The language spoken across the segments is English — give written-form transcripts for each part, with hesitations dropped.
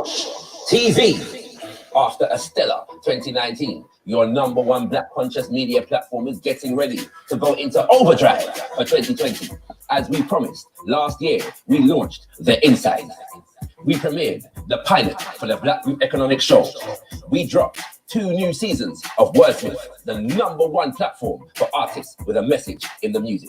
Kush TV. After a stellar 2019, your #1 Black conscious media platform is getting ready to go into overdrive for 2020. As we promised, last year we launched The Inside. We premiered the pilot for the Black Group Economic Show. We dropped 2 new seasons of Wordsmith, the #1 platform for artists with a message in the music.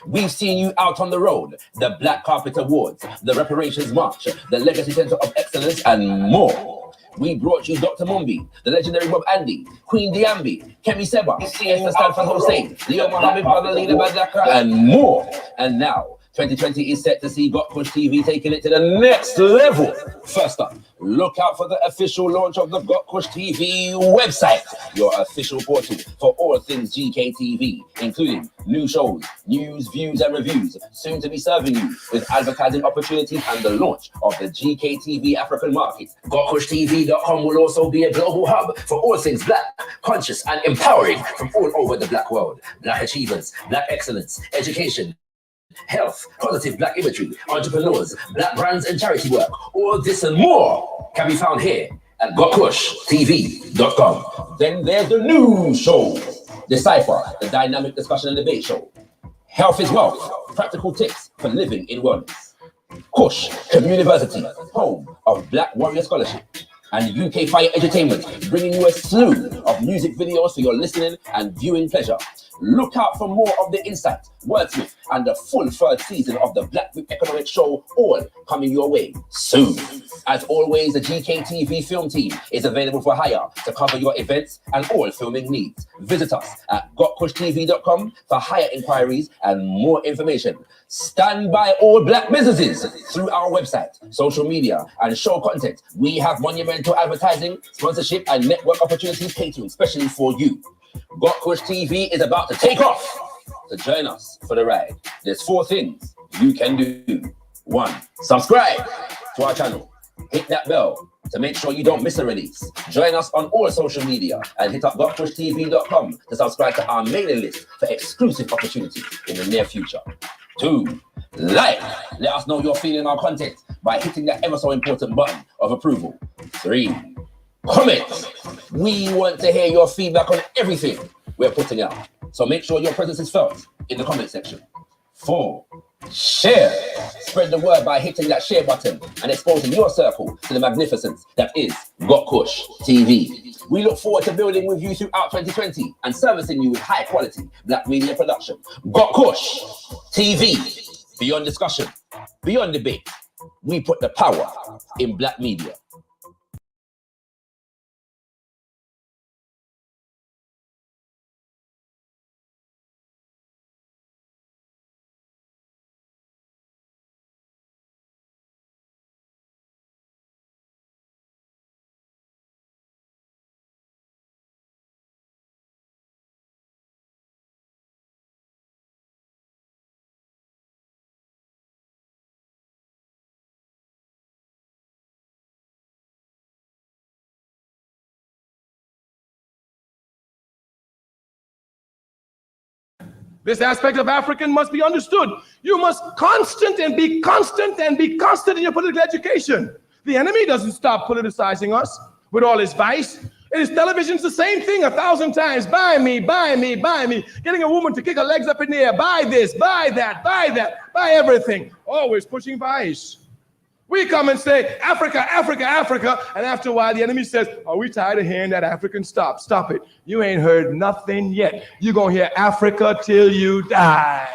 We've seen you out on the road, the Black Carpet Awards, the Reparations March, the Legacy Center of Excellence, and more. We brought you Dr. Mumbi, the legendary Bob Andy, Queen Diambi, Kemi Seba, Esther Stanford Hussein, Leo Mohammed, Brother Leader Badaka, and more. And now, 2020 is set to see Got Kush TV taking it to the next level. First up, look out for the official launch of the Got Kush TV website, your official portal for all things GKTV, including new shows, news, views, and reviews, soon to be serving you with advertising opportunities and the launch of the GKTV African market. GotKushTV.com will also be a global hub for all things Black, conscious, and empowering from all over the Black world. Black achievements, Black excellence, education, health, positive Black imagery, entrepreneurs, Black brands, and charity work. All this and more can be found here at GotKushTV.com. Then there's the new show, Decipher, the dynamic discussion and debate show. Health is wealth, practical tips for living in wellness. Kush Communiversity, home of Black Warrior Scholarship. And UK Fire Entertainment, bringing you a slew of music videos for your listening and viewing pleasure. Look out for more of The Insight, Wordsmith, and the full 3rd season of the Black Group Economic Show, all coming your way soon. As always, the GKTV film team is available for hire to cover your events and all filming needs. Visit us at GotKushTV.com for hire inquiries and more information. Stand by all Black businesses through our website, social media, and show content. We have monumental advertising, sponsorship, and network opportunities catering especially for you. Got Kush TV is about to take off. So join us for the ride. There's 4 things you can do. 1, subscribe to our channel. Hit that bell to make sure you don't miss a release. Join us on all social media and hit up GotKushTV.com to subscribe to our mailing list for exclusive opportunities in the near future. 2, like. Let us know you're feeling our content by hitting that ever so important button of approval. 3, comment. We want to hear your feedback on everything we're putting out. So make sure your presence is felt in the comment section. 4, share. Spread the word by hitting that share button and exposing your circle to the magnificence that is Got Kush TV. We look forward to building with you throughout 2020 and servicing you with high quality Black media production. Got Kush TV. Beyond discussion, beyond debate, we put the power in Black media. This aspect of African must be understood. You must be constant in your political education. The enemy doesn't stop politicizing us with all his vice. His television's the same thing 1,000 times. Buy me, buy me, buy me. Getting a woman to kick her legs up in the air. Buy this, buy that, buy everything. Always pushing vice. We come and say, Africa, Africa, Africa. And after a while, the enemy says, are we tired of hearing that African? Stop it. You ain't heard nothing yet. You're going to hear Africa till you die.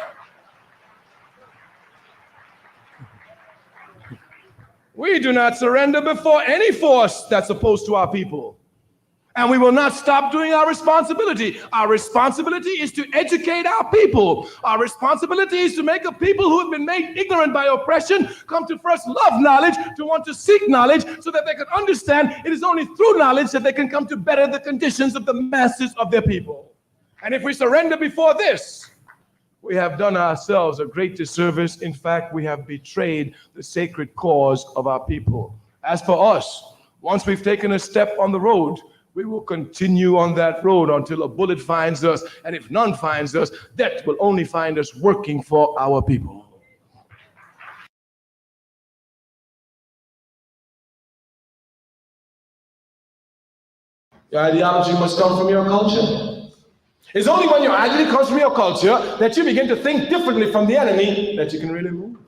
We do not surrender before any force that's opposed to our people. And we will not stop doing our responsibility. Our responsibility is to educate our people. Our responsibility is to make a people who have been made ignorant by oppression come to first love knowledge, to want to seek knowledge, so that they can understand it is only through knowledge that they can come to better the conditions of the masses of their people. And if we surrender before this, we have done ourselves a great disservice. In fact, we have betrayed the sacred cause of our people. As for us, once we've taken a step on the road, we will continue on that road until a bullet finds us. And if none finds us, death will only find us working for our people. Your ideology must come from your culture. It's only when your ideology comes from your culture that you begin to think differently from the enemy that you can really move.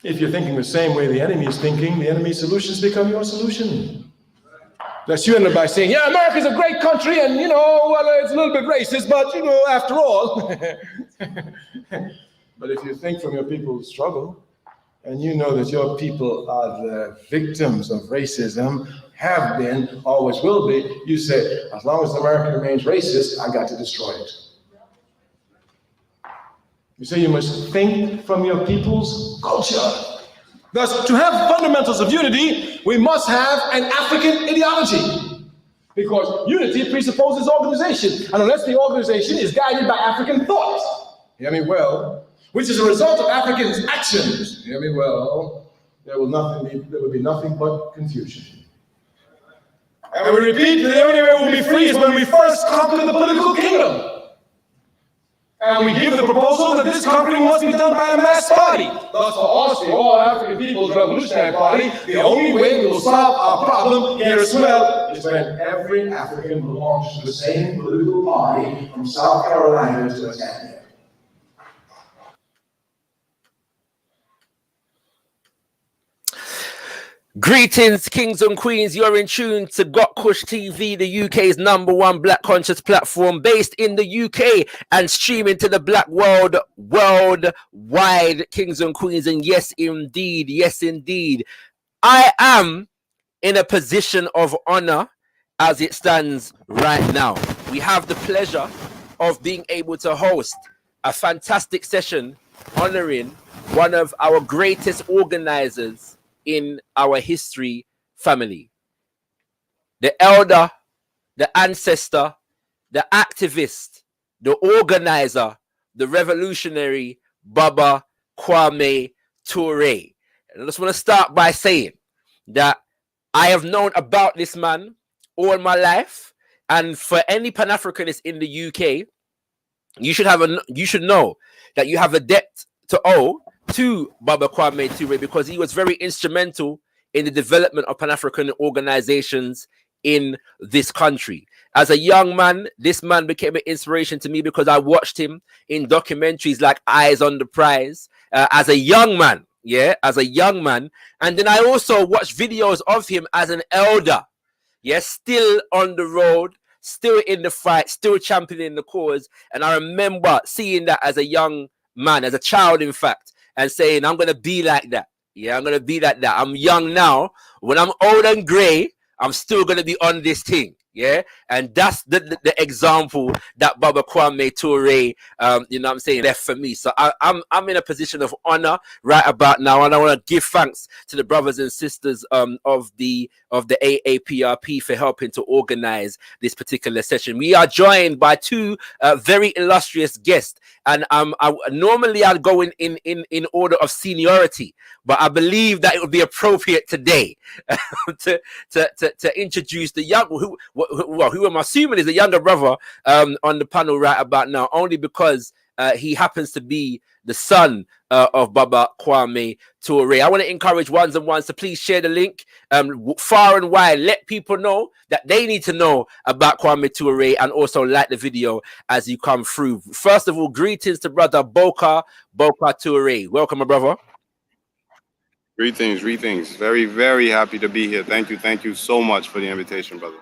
If you're thinking the same way the enemy is thinking, the enemy's solutions become your solution. Thus you end up by saying, yeah, America's a great country and, well, it's a little bit racist, but, after all. But if you think from your people's struggle, and you know that your people are the victims of racism, have been, always will be, you say, as long as America remains racist, I got to destroy it. You say you must think from your people's culture. Thus, to have fundamentals of unity, we must have an African ideology. Because unity presupposes organization. And unless the organization is guided by African thought, hear me well, which is a result of Africans' actions, hear me well, there will be nothing but confusion. And we repeat, the only way we'll be free is when we first conquer the political kingdom. And we give the proposal that this conquering must be done by a mass party. Thus, for us, the All African People's Revolutionary Party, the only way we will solve our problem here as well is when every African belongs to the same political party from South Carolina to Tanzania. Greetings, kings and queens. You're in tune to Got Kush TV, the UK's #1 black conscious platform based in the UK and streaming to the black world worldwide, kings and queens. And yes, indeed, I am in a position of honor as it stands right now. We have the pleasure of being able to host a fantastic session honoring one of our greatest organizers in our history family, the elder, the ancestor, the activist, the organizer, the revolutionary Bokar Ture. And I just want to start by saying that I have known about this man all my life, and for any Pan-Africanist in the UK, you should know that you have a debt to owe to Bokar Ture, because he was very instrumental in the development of Pan-African organizations in this country. As a young man, this man became an inspiration to me because I watched him in documentaries like Eyes on the Prize as a young man. And then I also watched videos of him as an elder. Still on the road, still in the fight, still championing the cause. And I remember seeing that as a young man, as a child, in fact, and saying, I'm going to be like that. I'm going to be like that. I'm young now. When I'm old and gray, I'm still going to be on this thing. And that's the example that Bokar Ture, left for me. So I'm in a position of honor right about now, and I want to give thanks to the brothers and sisters of the AAPRP for helping to organize this particular session. We are joined by two very illustrious guests, and normally I'd go in order of seniority, but I believe that it would be appropriate today to introduce the young who I'm assuming is a younger brother on the panel right about now, only because he happens to be the son of Bokar Ture. I want to encourage ones and ones to please share the link far and wide. Let people know that they need to know about Kwame Ture, and also like the video as you come through. First of all, greetings to brother Bokar Ture. Welcome, my brother. Greetings. Very, very happy to be here. Thank you so much for the invitation, brother.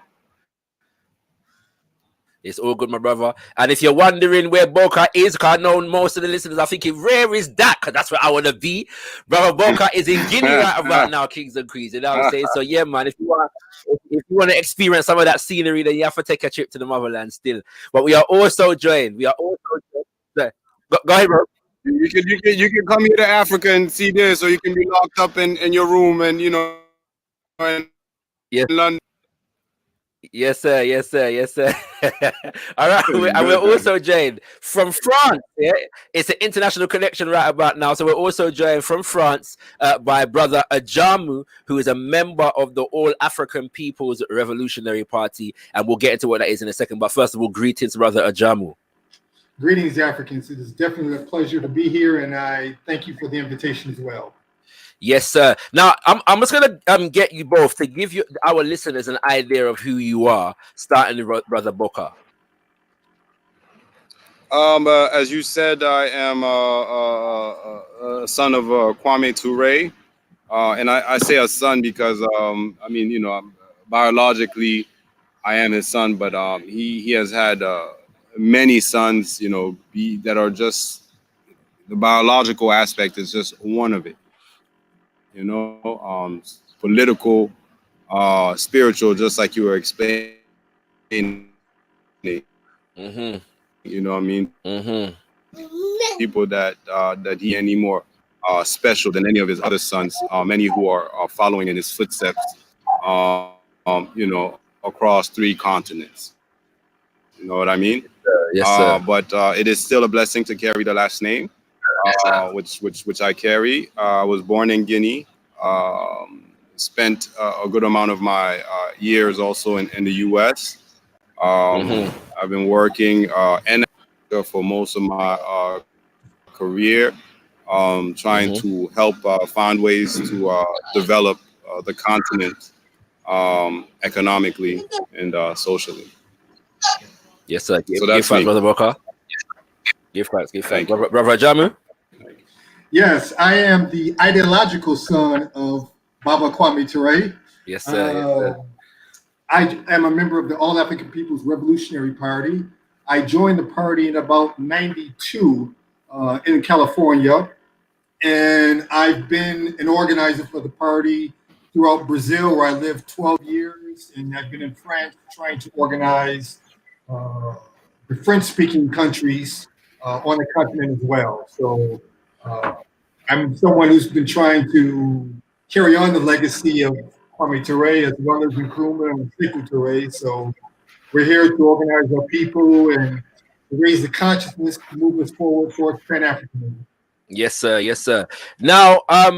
It's all good, my brother. And if you're wondering where Bokar is, because I know most of the listeners are thinking, where is that? Because that's where I want to be. Brother Bokar is in Guinea right about now, kings and queens. You know what I'm saying? So yeah, man, if you want to experience some of that scenery, then you have to take a trip to the motherland still. But we are also joined. Go ahead, bro. You can come here to Africa and see this, or you can be locked up in your room and in London. Yes, sir. All right, we're also joined from France. It's an international connection right about now. So we're also joined from France by brother Ajamu, who is a member of the All African People's Revolutionary Party, and we'll get into what that is in a second. But first of all, greetings, brother Ajamu. Greetings, Africans. It is definitely a pleasure to be here, and I thank you for the invitation as well. Yes, sir. Now I'm just gonna get you both to give you our listeners an idea of who you are, starting with Brother Bokar. As you said, I am a son of Kwame Ture, and I say a son because I mean, biologically I am his son, but he has had many sons, that are just the biological aspect is just one of it, political, spiritual, just like you were explaining. Mm-hmm. You know what I mean? Mm-hmm. People that he any more special than any of his other sons, many who are following in his footsteps, across 3 continents. You know what I mean? Yes, sir. But it is still a blessing to carry the last name, which I carry. I was born in Guinea. Spent a good amount of my years also in the U.S. I've been working in Africa for most of my career, trying to help find ways to develop the continent economically and socially. Yes, sir. So Give that's thanks, me. Brother Bokar. Give thanks. Give thanks. Thank you. Brother Ajamu. Yes, I am the ideological son of Baba Kwame Ture. Yes, sir. Yes, sir. I am a member of the All African People's Revolutionary Party. I joined the party in about '92 in California, and I've been an organizer for the party throughout Brazil, where I lived 12 years, and I've been in France trying to organize the French-speaking countries on the continent as well. So I'm someone who's been trying to carry on the legacy of Kwame Ture as well as Nkrumah and Sekou Touré. So we're here to organize our people and to raise the consciousness to move us forward towards Pan-Africanism. Yes, sir. Yes, sir. Now, I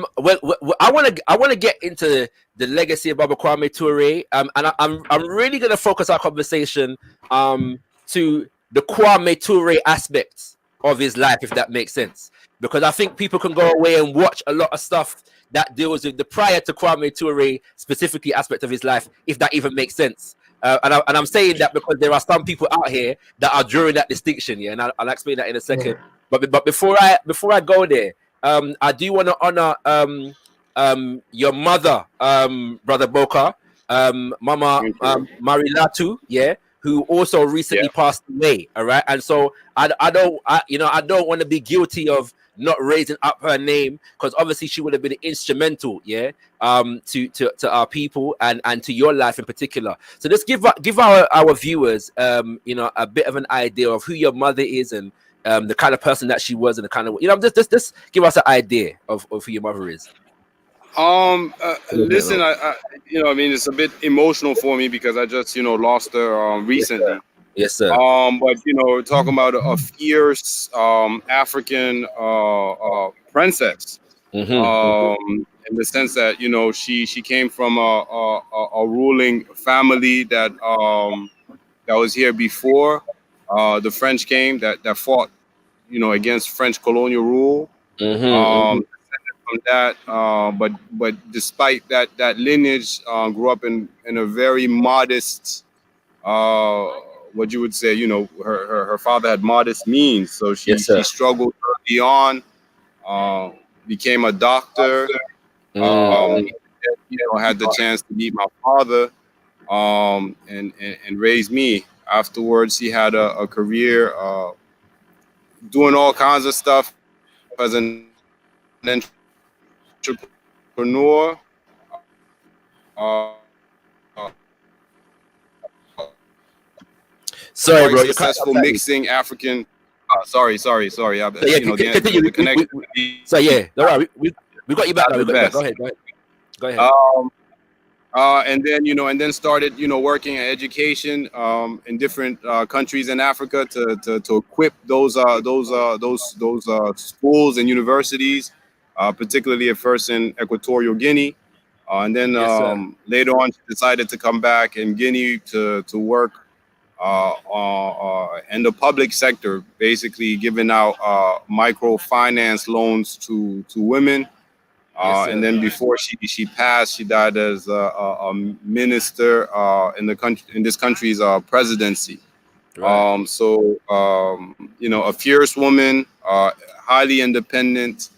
want to get into the legacy of Baba Kwame Ture, and I'm really gonna focus our conversation to the Kwame Ture aspects of his life, if that makes sense, because I think people can go away and watch a lot of stuff that deals with the prior to Kwame Ture specifically aspect of his life, if that even makes sense. And I'm saying that because there are some people out here that are drawing that distinction, yeah, and I'll explain that in a second. But before I go there, I do want to honor your mother, Brother Bokar, Mama Mari Lattu, yeah, who also recently passed away. All right, and so I don't want to be guilty of not raising up her name, because obviously she would have been instrumental, yeah, to our people and to your life in particular. So just give our viewers a bit of an idea of who your mother is and the kind of person that she was, and the kind of just give us an idea of who your mother is. Listen, I it's a bit emotional for me because I just lost her recently. Yes, sir. But talking about a fierce African princess, in the sense that she came from a ruling family that was here before the French came, that fought against French colonial rule. From that, but despite that lineage, grew up in a very modest, what you would say, her father had modest means, so she struggled early on, became a doctor, had the chance to meet my father, and raise me. Afterwards, he had a career doing all kinds of stuff as an entrepreneur. Sorry, bro. You're Successful mixing African. Sorry. The connection. So yeah, all right. We got you back now. We got you back. Go ahead. And then started working in education in different countries in Africa to equip those schools and universities, particularly at first in Equatorial Guinea, and then later on she decided to come back in Guinea to work in the public sector, basically giving out microfinance loans to women And then before she passed, she died as a minister in the country, in this country's presidency. Right. You know, a fierce woman, highly independent,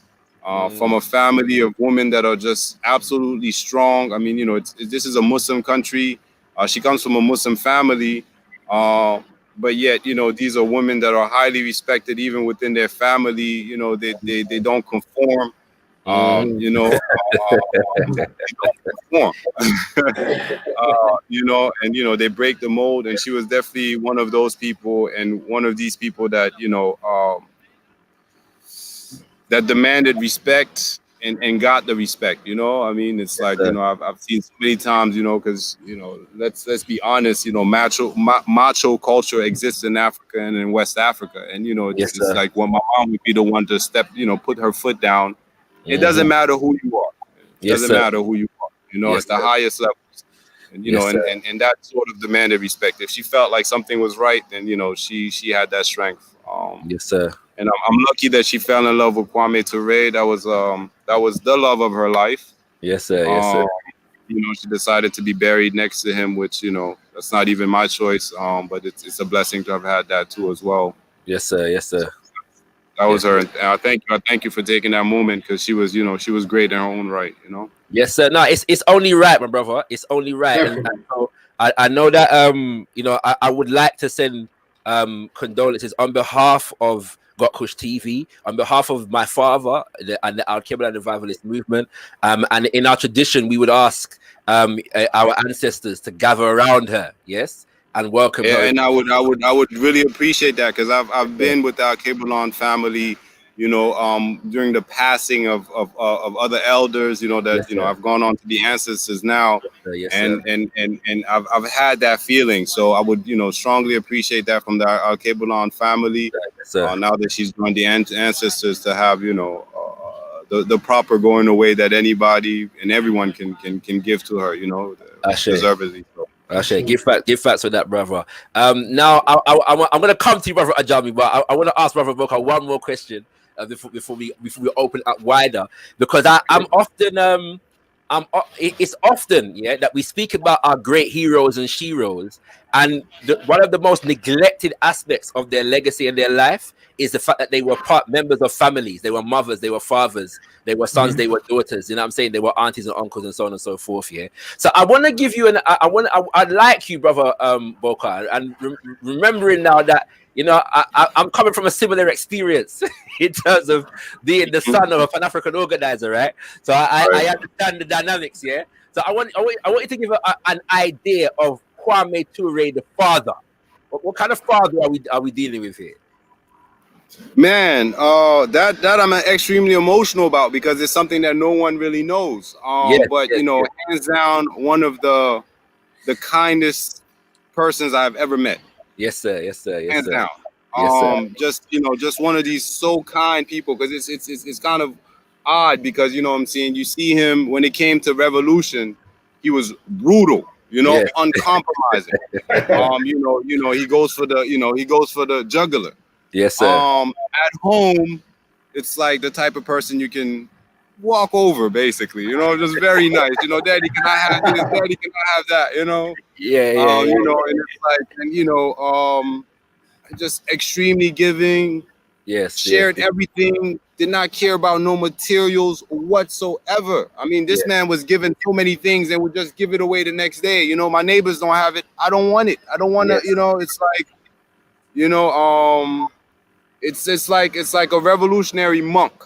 from a family of women that are just absolutely strong. I mean, you know, this is a Muslim country. She comes from a Muslim family, but yet, you know, these are women that are highly respected even within their family. You know, they don't conform. You know, they don't conform. You know, and you know, they break the mold, and she was definitely one of those people, and one of these people that, you know, that demanded respect and got the respect. You know, I mean, it's like, you know, I've seen so many times, you know, because, you know, let's be honest, you know, macho culture exists in Africa and in West Africa, and you know, it's like when my mom would be the one to step, you know, put her foot down. It doesn't matter who you are. It doesn't matter who you are. You know, it's the highest levels. And, you know, and that sort of demanded respect. If she felt like something was right, then, you know, she had that strength. Yes, sir. And I'm lucky that she fell in love with Kwame Ture. That was the love of her life. Yes, sir. Yes, sir. You know, she decided to be buried next to him, which, you know, that's not even my choice. But it's a blessing to have had that too as well. Yes, sir. Yes, sir. That was her. And I thank you for taking that moment, because she was, you know, she was great in her own right, you know. Yes, sir. No, it's only right, my brother. It's only right. And so I know that you know, I would like to send condolences on behalf of Got Kush TV, on behalf of my father and the Al-Qaeda and Revivalist movement. And in our tradition, we would ask our ancestors to gather around her, yes, and welcome her. And I would really appreciate that, because I've been with our Kebalon family, you know, during the passing of other elders, you know, that you know, I've gone on to be ancestors now, and I've had that feeling. So I would, you know, strongly appreciate that from our Kebalon family. Now that she's joined the ancestors, to have, you know, the proper going away that anybody and everyone can give to her, you know, deservedly. So. Give facts for that, brother. Now I'm gonna come to you, brother Ajamu, but I want to ask brother Bokar one more question before we open up wider, because it's often that we speak about our great heroes and sheroes, and one of the most neglected aspects of their legacy and their life is the fact that they were members of families. They were mothers, they were fathers, they were sons, they were daughters. You know what I'm saying? They were aunties and uncles and so on and so forth. Yeah. So I want to give you I'd like you, brother Bokar, and remembering now that, you know, I'm coming from a similar experience in terms of being the son of a Pan-Afrikan Organiser, right? So I understand the dynamics, yeah. So I want you to give an idea of Kwame Ture, the father. What kind of father are we dealing with here? Man, that I'm extremely emotional about, because it's something that no one really knows. You know, hands down, one of the kindest persons I've ever met. Yes, sir. Yes, sir. Yes, hands sir. down. Yes, sir. Just, you know, just one of these so kind people, because it's kind of odd, because, you know what I'm saying, you see him when it came to revolution, he was brutal, you know, uncompromising. You know, he goes for the jugular. Yes, sir. At home, it's like the type of person you can walk over, basically, you know, just very nice. You know, daddy, can I have this? Daddy, can I have that? You know? Yeah. You know, and it's like, and you know, just extremely giving. Yes. Shared everything, did not care about no materials whatsoever. I mean, this man was given so many things and would just give it away the next day. You know, my neighbors don't have it. I don't want it. I don't want to, you know, it's like, you know, it's like a revolutionary monk.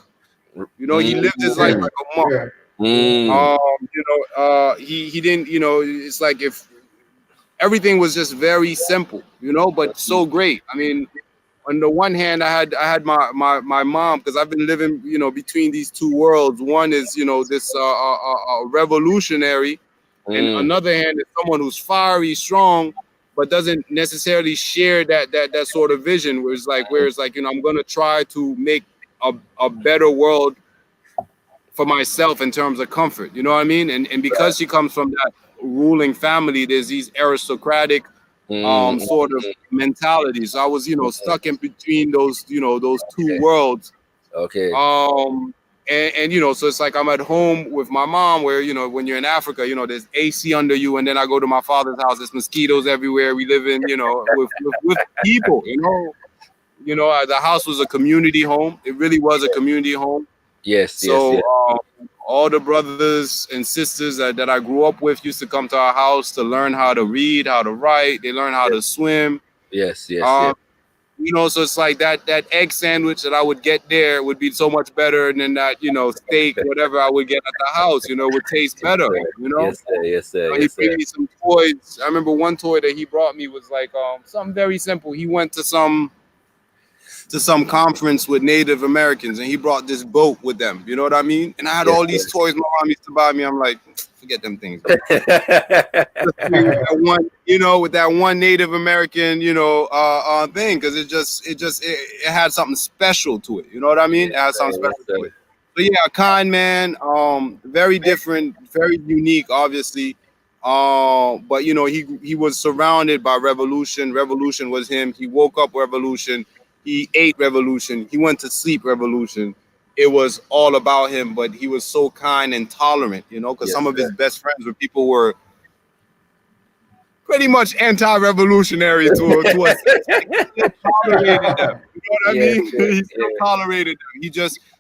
You know, he lived his life like a monk. You know, he didn't, you know, it's like if everything was just very simple, you know, but so great. I mean, on the one hand, I had my mom, because I've been living, you know, between these two worlds. One is, you know, this revolutionary, and another hand is someone who's fiery, strong, but doesn't necessarily share that sort of vision. Where it's like, you know, I'm gonna try to make a better world for myself in terms of comfort. You know what I mean? And because she comes from that ruling family, there's these aristocratic sort of mentalities. So I was, you know, stuck in between those, you know, those two worlds. Okay. and you know, so it's like I'm at home with my mom, where, you know, when you're in Africa, you know, there's AC under you, and then I go to my father's house, there's mosquitoes everywhere. We live in, you know, with people, you know, the house was a community home. It really was a community home. Yes. So Yes. all the brothers and sisters that I grew up with used to come to our house to learn how to read, how to write. They learn how to swim. Yes. You know, so it's like that egg sandwich that I would get there would be so much better than that, you know, steak, whatever I would get at the house, you know, would taste better, you know? Yes, sir. He gave me some toys. I remember one toy that he brought me was like something very simple. He went to some conference with Native Americans, and he brought this boat with them. You know what I mean? And I had all these toys my mom used to buy me. I'm like, forget them things. With that one Native American, you know, thing, because it had something special to it. You know what I mean? It had something special to it. So yeah, a kind man, very different, very unique, obviously. But you know, he was surrounded by revolution. Revolution was him. He woke up revolution. He ate revolution. He went to sleep revolution. It was all about him, but he was so kind and tolerant, you know, because some of his best friends were people who were pretty much anti-revolutionary to us. He still tolerated them. You know what I mean? He still tolerated them.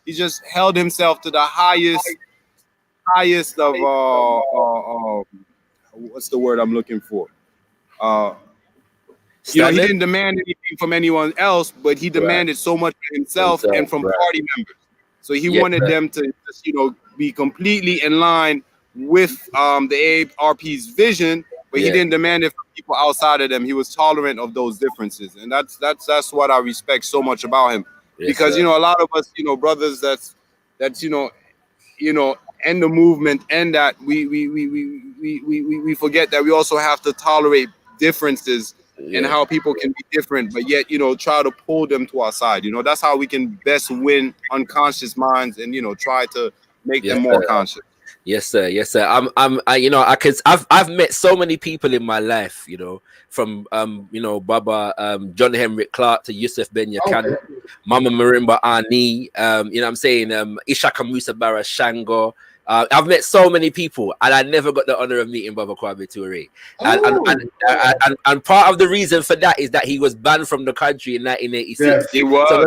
He just held himself to the highest of what's the word I'm looking for? You know, he didn't demand anything from anyone else, but he demanded so much for himself and from party members. So he wanted them to just, you know, be completely in line with the AARP's vision, but he didn't demand it from people outside of them. He was tolerant of those differences, and that's what I respect so much about him. Because you know, a lot of us, you know, brothers that's you know, end the movement, and that we forget that we also have to tolerate differences. And how people can be different, but yet, you know, try to pull them to our side. You know, that's how we can best win unconscious minds, and, you know, try to make them more conscious. Yes, sir. I've met so many people in my life, you know, from you know, Baba, John Henrik Clark to Yusuf Ben Yakan, Mama Marimba Ani, you know what I'm saying, Ishaka Musa Barra Shango. I've met so many people, and I never got the honor of meeting Baba KWAME Ture. And part of the reason for that is that he was banned from the country in 1986. Yes, he was. So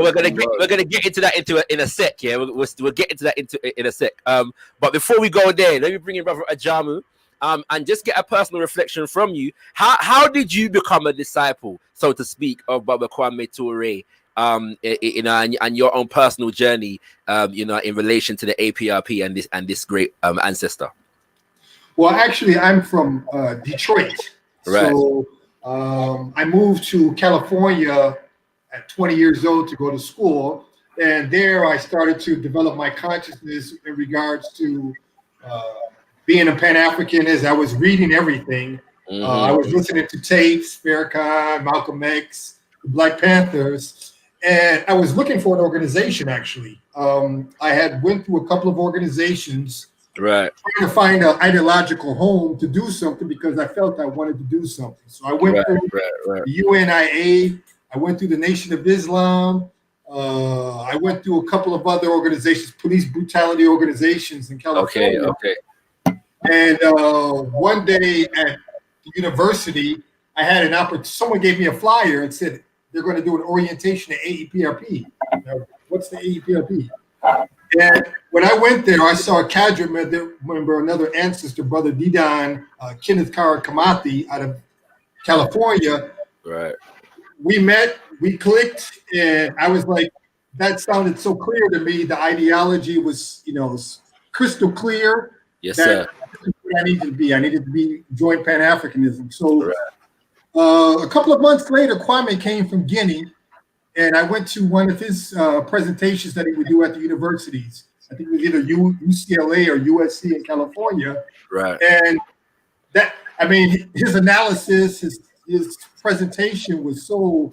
we're gonna get into that in a sec. Yeah, we'll get into that in a sec. But before we go there, let me bring in Brother Ajamu, and just get a personal reflection from you. How did you become a disciple, so to speak, of Baba KWAME Ture? You know, and your own personal journey, you know, in relation to the APRP and this great ancestor. Well, actually, I'm from Detroit, right? So I moved to California at 20 years old to go to school, and there I started to develop my consciousness in regards to being a Pan-African. As I was reading everything, I was listening to tapes, Farrakhan, Malcolm X, the Black Panthers. And I was looking for an organization, actually. I had went through a couple of organizations, trying to find an ideological home to do something, because I felt I wanted to do something. So I went through the UNIA, I went through the Nation of Islam, I went through a couple of other organizations, police brutality organizations in California. Okay. And one day at the university, I had an opportunity. Someone gave me a flyer and said, they're going to do an orientation at AAPRP. Now, what's the AAPRP? And when I went there, I saw a cadre member, another ancestor, Brother Didan, Kenneth Kara Kamathi out of California. Right. We met, we clicked, and I was like, that sounded so clear to me. The ideology was, you know, crystal clear. Yes, sir. This is what I needed to be. I needed to be join Pan-Africanism. So a couple of months later, Kwame came from Guinea, and I went to one of his presentations that he would do at the universities. I think it was either UCLA or USC in California. Right. And that, I mean, his analysis, his presentation was so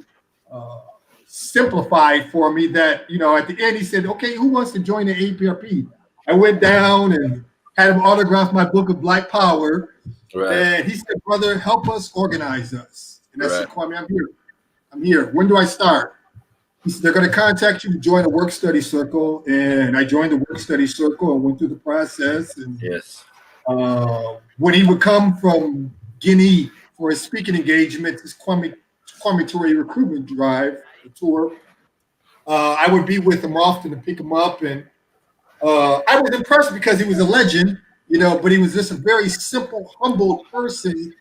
simplified for me that, you know, at the end he said, okay, who wants to join the AAPRP? I went down and had him autograph my book of Black Power. Right. And he said, brother, help us organize us. And I said, Kwame, I'm here. When do I start? He said they're going to contact you to join a work study circle, and I joined the work study circle and went through the process. And Yes. when he would come from Guinea for his speaking engagement, his KWAME Ture recruitment drive, the tour, I would be with him often to pick him up, and I was impressed because he was a legend, but he was just a very simple, humble person,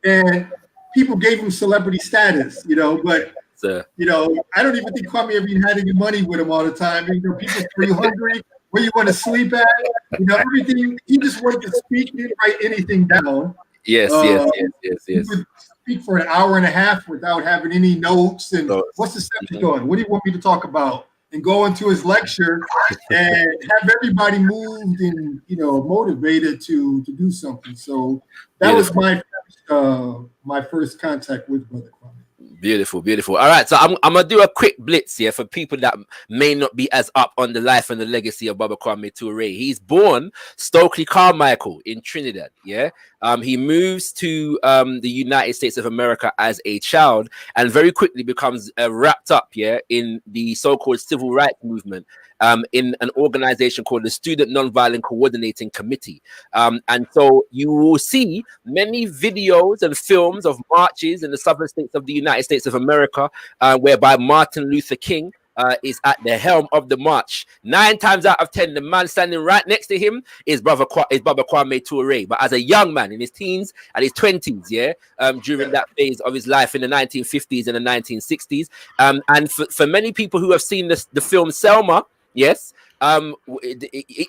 and people gave him celebrity status, but I don't even think Kwame ever had any money with him all the time. People, are you hungry? Where you want to sleep at? Everything. He just wanted to speak. He didn't write anything down. Yes. He would speak for an hour and a half without having any notes. And what's the subject on? What do you want me to talk about? And go into his lecture and have everybody moved and motivated to do something. So that was my first contact with Brother Kwame. Beautiful. All right, so I'm gonna do a quick blitz here for people that may not be as up on the life and the legacy of Bokar Ture. He's born Stokely Carmichael in Trinidad. He moves to the United States of America as a child and very quickly becomes wrapped up in the so-called civil rights movement in an organization called the Student Nonviolent Coordinating Committee. And so you will see many videos and films of marches in the southern states of the United States of America, whereby Martin Luther King is at the helm of the march. 9 times out of 10, the man standing right next to him is Bokar Kwame Ture. But as a young man in his teens and his 20s, during that phase of his life in the 1950s and the 1960s, and for many people who have seen the film Selma, yes,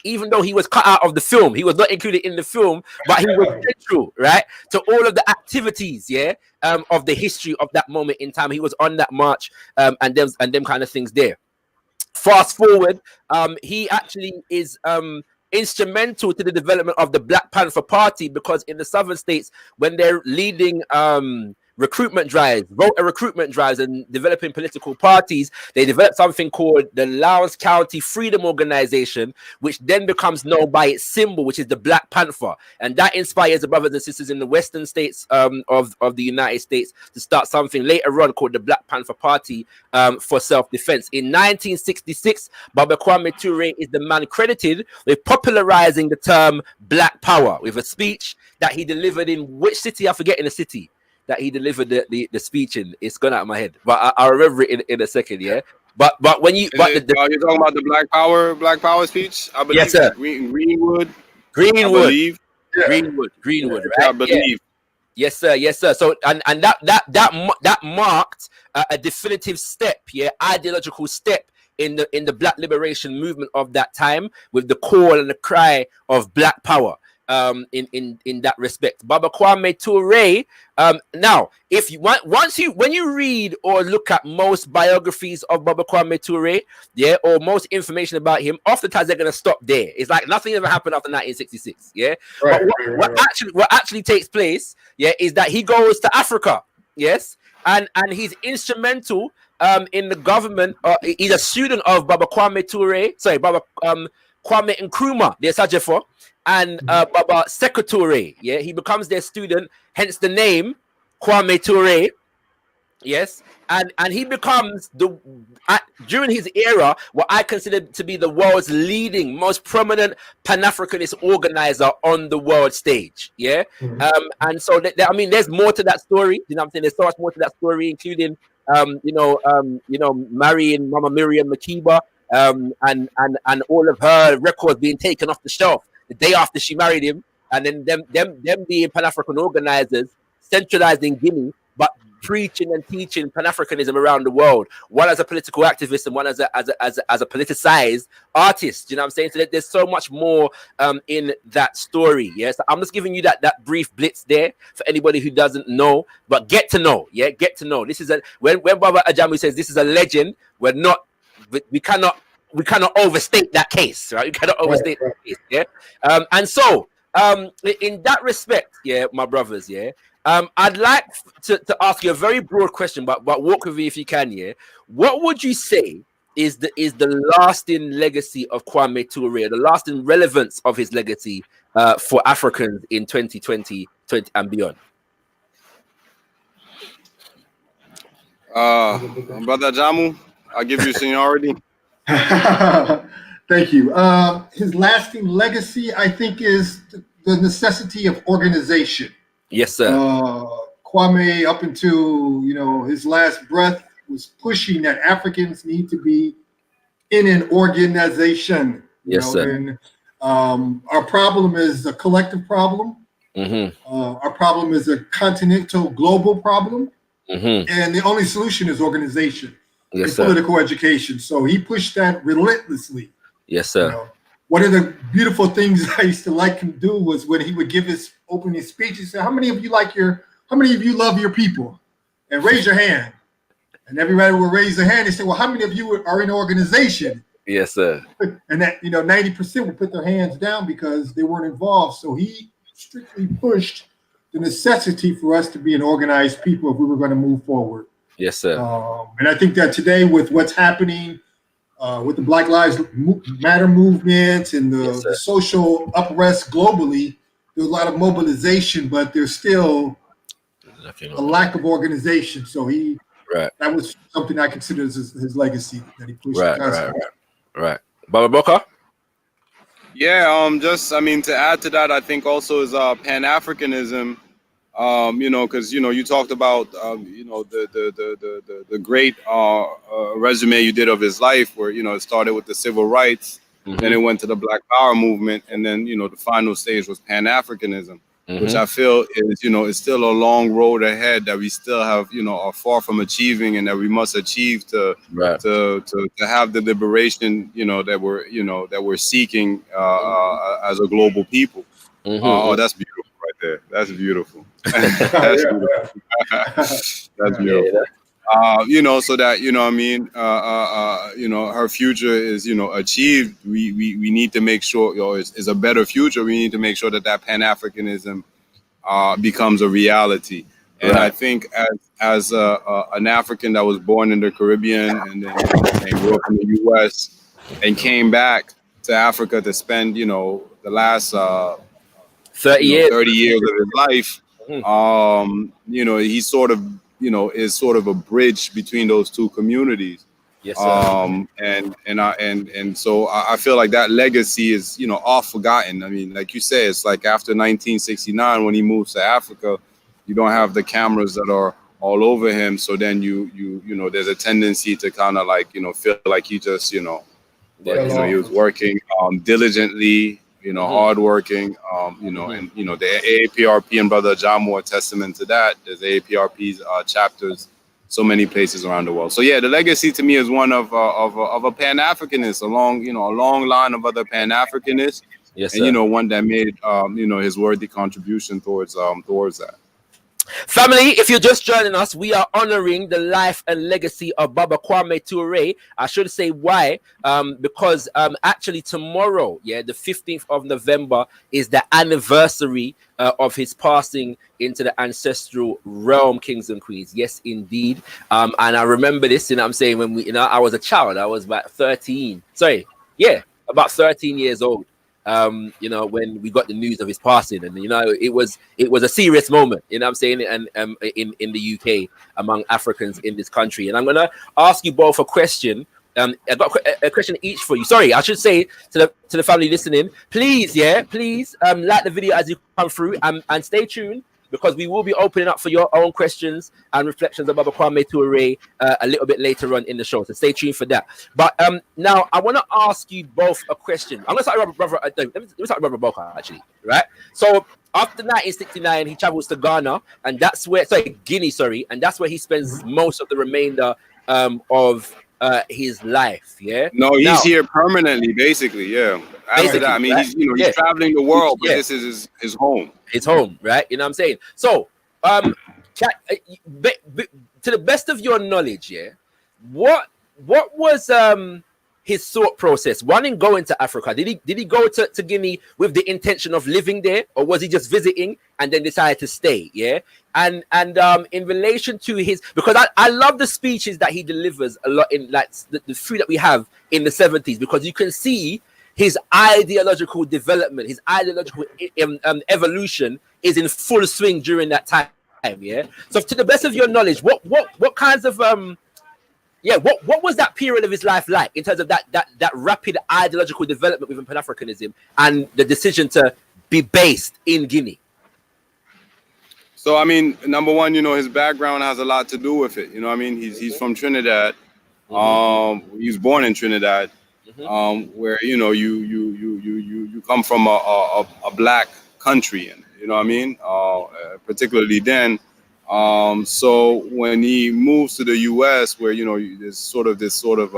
even though he was cut out of the film, he was not included in the film, but he was central, right, to all of the activities, of the history of that moment in time. He was on that march, and them kind of things there. Fast forward, he actually is instrumental to the development of the Black Panther Party, because in the southern states, when they're leading recruitment drives, voter recruitment drives, and developing political parties, they developed something called the Lowndes County Freedom Organization, which then becomes known by its symbol, which is the Black Panther, and that inspires the brothers and sisters in the western states of the United States to start something later on called the Black Panther Party for self-defense. In 1966, Bokar Ture is the man credited with popularizing the term Black Power with a speech that he delivered in which city? I'm forgetting the city that he delivered the speech in. It's gone out of my head, but I'll remember it in a second. But when you you're talking about the Black Power speech, I believe. Yes, sir. Greenwood. I believe. Yeah. Greenwood, right? I believe. Yes, sir. So and that marked a definitive step, ideological step in the Black liberation movement of that time, with the call and the cry of Black Power. In that respect, Bokar Ture. Now, if you want, when you read or look at most biographies of Bokar Ture, or most information about him, oftentimes they're going to stop there. It's like nothing ever happened after 1966. But what actually takes place, is that he goes to Africa, yes, and he's instrumental in the government. He's a student of Kwame Ture. Sorry, Kwame Nkrumah, the Sajefo, and Baba Sekou Toure. He becomes their student, hence the name Kwame Ture. Yes, and he becomes during his era what I consider to be the world's leading, most prominent Pan-Africanist organizer on the world stage. And so there's more to that story. You know what I'm saying? There's so much more to that story, including marrying Mama Miriam Makeba, and all of her records being taken off the shelf the day after she married him, and then them being Pan-African organizers, centralized in Guinea, but preaching and teaching Pan-Africanism around the world. One as a political activist and one as a politicized artist. You know what I'm saying? So there's so much more in that story. So I'm just giving you that brief blitz there for anybody who doesn't know, but get to know. Get to know. This is when Baba Ajamu says this is a legend, we cannot overstate that case, right? We cannot overstate that case, and so, in that respect, my brothers, I'd like to ask you a very broad question, but walk with me if you can, What would you say is the lasting legacy of Kwame Ture, the lasting relevance of his legacy for Africans in 2020 and beyond? Brother Ajamu, I'll give you seniority. Thank you. His lasting legacy, I think, is the necessity of organization. Yes, sir. Kwame, up until his last breath, was pushing that Africans need to be in an organization. Yes, sir. And our problem is a collective problem. Our problem is a continental, global problem. And the only solution is organization and political education. So he pushed that relentlessly. Yes, sir. One of the beautiful things I used to like him do was when he would give his opening speech, he said, how many of you love your people? And raise your hand. And everybody would raise their hand and say, well, how many of you are in an organization? Yes, sir. And that 90% would put their hands down because they weren't involved. So he strictly pushed the necessity for us to be an organized people if we were going to move forward. Yes, sir. And I think that today with what's happening with the Black Lives Matter movement and the social unrest globally, there's a lot of mobilization, but there's still a lack of organization. So that was something I consider as his legacy that he pushed. Right. Baba Bokar? Yeah, to add to that, I think also is Pan-Africanism. Because you talked about the great resume you did of his life, where it started with the civil rights, then it went to the Black Power movement, and then the final stage was Pan-Africanism, which I feel is still a long road ahead that we still have are far from achieving, and that we must achieve to have the liberation that we're seeking as a global people. Oh, that's beautiful. There. That's beautiful. That's beautiful. That's beautiful. So that her future is achieved. We need to make sure is a better future. We need to make sure that Pan-Africanism becomes a reality. And I think as an African that was born in the Caribbean and then and grew up in the U.S. and came back to Africa to spend the last 30 years of his life, he sort of is sort of a bridge between those two communities. Yes, sir. And so I feel like that legacy is oft forgotten. I mean, like you say, it's like after 1969 when he moves to Africa, you don't have the cameras that are all over him, so then you there's a tendency to kind of like feel like he just he was working diligently, hardworking, and the AAPRP and Brother Ajamu are testament to that. There's AAPRP's chapters so many places around the world. So yeah, the legacy to me is one of a Pan-Africanist, a long line of other Pan-Africanists. Yes, and sir. One that made his worthy contribution towards that. Family, if you're just joining us, we are honoring the life and legacy of Baba Kwame Ture. I should say why, because actually tomorrow, the 15th of November, is the anniversary of his passing into the ancestral realm, kings and queens. Yes, indeed. And I remember this, when I was a child. I was about 13. About 13 years old. When we got the news of his passing, and it was a serious moment, and in the UK among Africans in this country. And I'm gonna ask you both a question. I got a question each for you. Sorry, I should say to the family listening, please like the video as you come through, and stay tuned, because we will be opening up for your own questions and reflections of Baba Kwame Ture a little bit later on in the show. So stay tuned for that. But now I want to ask you both a question. I'm going to start with Brother. Let me start with Brother Bokar, actually. Right. So after 1969, he travels to Ghana, and that's where Guinea, and that's where he spends most of the remainder of his life. Yeah. No, he's here permanently, basically. Yeah. After that, I mean, right? He's traveling the world, but this is his home. His home, right? You know what I'm saying? So, to the best of your knowledge, what was his thought process? One, in going to Africa, did he go to Guinea with the intention of living there, or was he just visiting and then decided to stay? Yeah, and in relation to his, because I love the speeches that he delivers a lot in like the few that we have in the 70s, because you can see his ideological development, his ideological evolution is in full swing during that time. Yeah. So, to the best of your knowledge, what kinds of Yeah, what was that period of his life like in terms of that rapid ideological development within Pan-Africanism and the decision to be based in Guinea? So, I mean, number one, his background has a lot to do with it. I mean, he's from Trinidad. He was born in Trinidad, where you come from a black country, and what I mean, particularly then. So when he moves to the U.S., where there's this sort of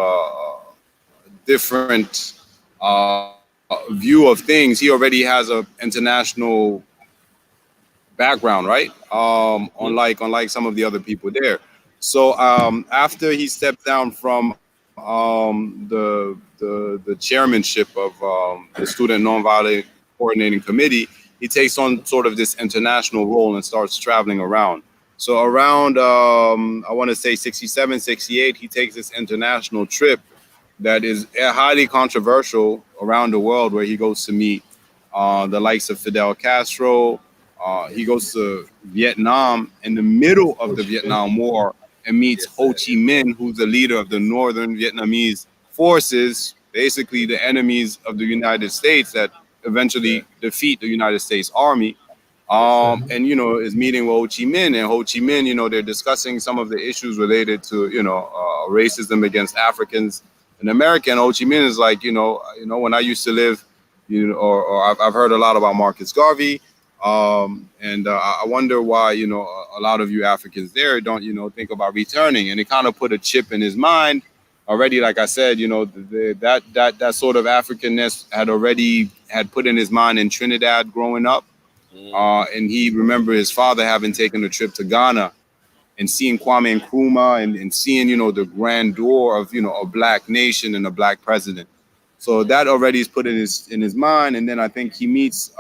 different view of things, he already has a international background, right? Unlike some of the other people there. So after he stepped down from the chairmanship of the Student Nonviolent Coordinating Committee, he takes on sort of this international role and starts traveling around. So around, I want to say 67, 68, he takes this international trip that is highly controversial around the world, where he goes to meet the likes of Fidel Castro. He goes to Vietnam in the middle of the Vietnam War and meets Ho Chi Minh, who's the leader of the Northern Vietnamese forces, basically the enemies of the United States that eventually defeat the United States Army. And is meeting with Ho Chi Minh, and Ho Chi Minh, they're discussing some of the issues related to racism against Africans in America. And Ho Chi Minh is like, when I used to live, or I've heard a lot about Marcus Garvey, and I wonder why a lot of you Africans there don't think about returning. And it kind of put a chip in his mind already. Like I said, that sort of Africanness had put in his mind in Trinidad growing up. And he remembered his father having taken a trip to Ghana and seeing Kwame Nkrumah and seeing, the grandeur of, a black nation and a black president. So that already is put in his mind. And then I think he meets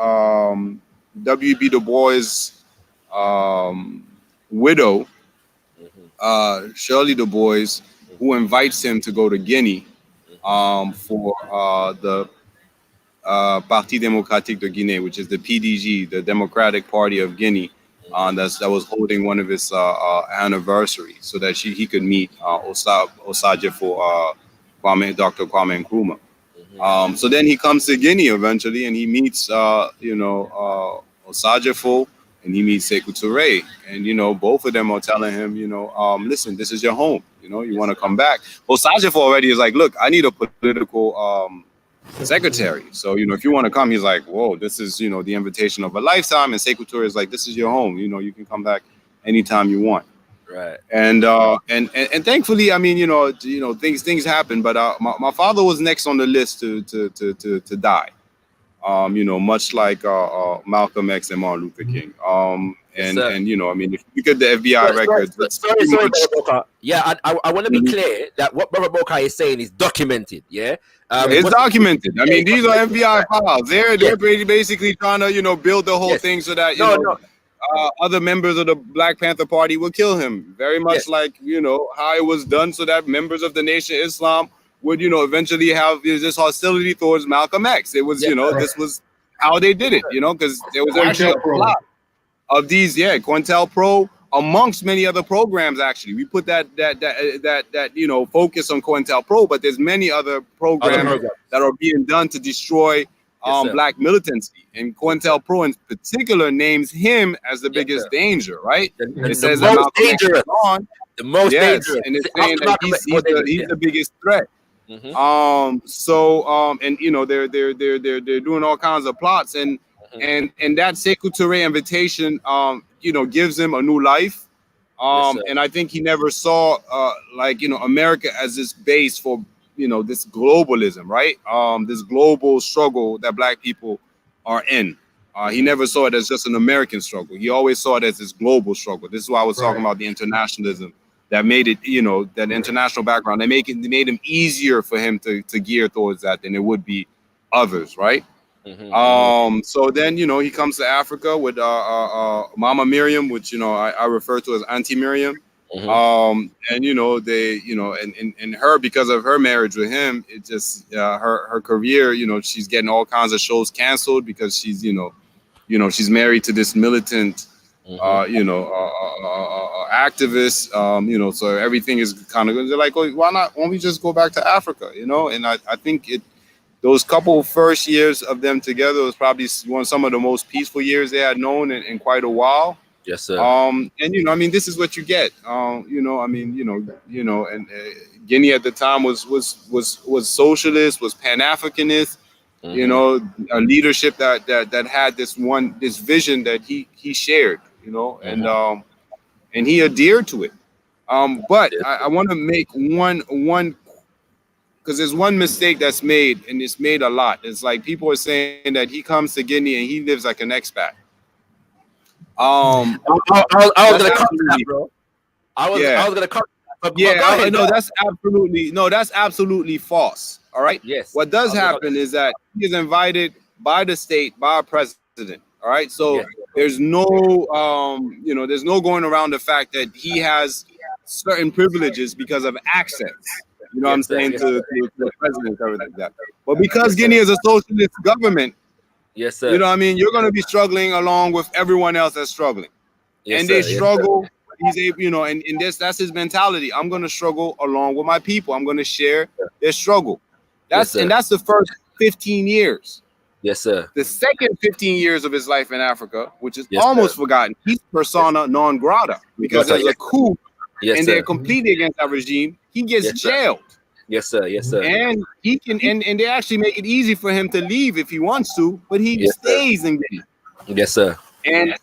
W.B. Du Bois' widow, Shirley Du Bois, who invites him to go to Guinea for the Parti Démocratique de Guinée, which is the PDG, the Democratic Party of Guinea, that was holding one of its anniversaries, so that he could meet Osagyefo for Dr. Kwame Nkrumah. So then he comes to Guinea eventually, and he meets Osagyefo, and he meets Sekou Touré, and both of them are telling him, listen, this is your home, you want to come back. Osagyefo already is like, look, I need a political secretary. So, if you want to come, he's like, whoa, this is, the invitation of a lifetime. And Sekou Touré is like, this is your home. You can come back anytime you want. Right. And thankfully, I mean, things happen. But my father was next on the list to die. Much like Malcolm X and Martin Luther King. And I mean, if you look at the FBI records, sorry, Brother Bokar. Yeah, I want to be clear that what Brother Bokar is saying is documented. Yeah. It's documented. I mean, these are FBI files. They're basically trying to, build the whole thing so that other members of the Black Panther Party will kill him. Very much like how it was done, so that members of the Nation of Islam would eventually have this hostility towards Malcolm X. It was this was how they did it. Because there was actually a plot of these. COINTELPRO. Amongst many other programs, actually, we put that focus on COINTELPRO, but there's many other programs that are being done to destroy black militancy, and COINTELPRO in particular names him as the biggest danger, right? It says that Malcolm X is gone. The most dangerous, and it's saying that he's the biggest threat. They're doing all kinds of plots, and that Sekou Touré invitation gives him a new life. And I think he never saw America as this base for this globalism, right? This global struggle that black people are in. He never saw it as just an American struggle. He always saw it as this global struggle. This is why I was talking about the internationalism that made it, that international background. They made him easier for him to gear towards that than it would be others, right? So then, he comes to Africa with Mama Miriam, which, I refer to as Auntie Miriam. And, and her, because of her marriage with him, it just, her career, she's getting all kinds of shows canceled because she's, she's married to this militant, activists, you know, so everything is kind of, they're like, oh, why don't we just go back to Africa, you know? And I think those couple first years of them together was probably some of the most peaceful years they had known in quite a while. Yes, sir. And you know, I mean, this is what you get. You know, I mean, you know, and Guinea at the time was socialist, was Pan-Africanist. Mm-hmm. You know, a leadership that had this vision that he shared. You know, mm-hmm. And he adhered to it. But I want to make one because there's one mistake that's made, and it's made a lot. It's like people are saying that he comes to Guinea and he lives like an expat. I was gonna come to that, bro. I was gonna come. That's absolutely false. All right. Yes. What does happen is that he is invited by the state, by a president. All right. So there's no, there's no going around the fact that he has certain privileges because of access. You know what I'm saying, to the president, everything like that. But because Guinea is a socialist government, yes, sir. You know what I mean? You're going to be struggling along with everyone else that's struggling. Yes, and they struggle. He's able, you know, and that's his mentality. I'm going to struggle along with my people. I'm going to share their struggle. That's the first 15 years. Yes, sir. The second 15 years of his life in Africa, which is almost forgotten, he's persona non grata because there's a coup and they're completely against that regime. He gets jailed. Yes, sir. Yes, sir. And he can, and they actually make it easy for him to leave if he wants to, but he stays in Guinea. Yes, sir. And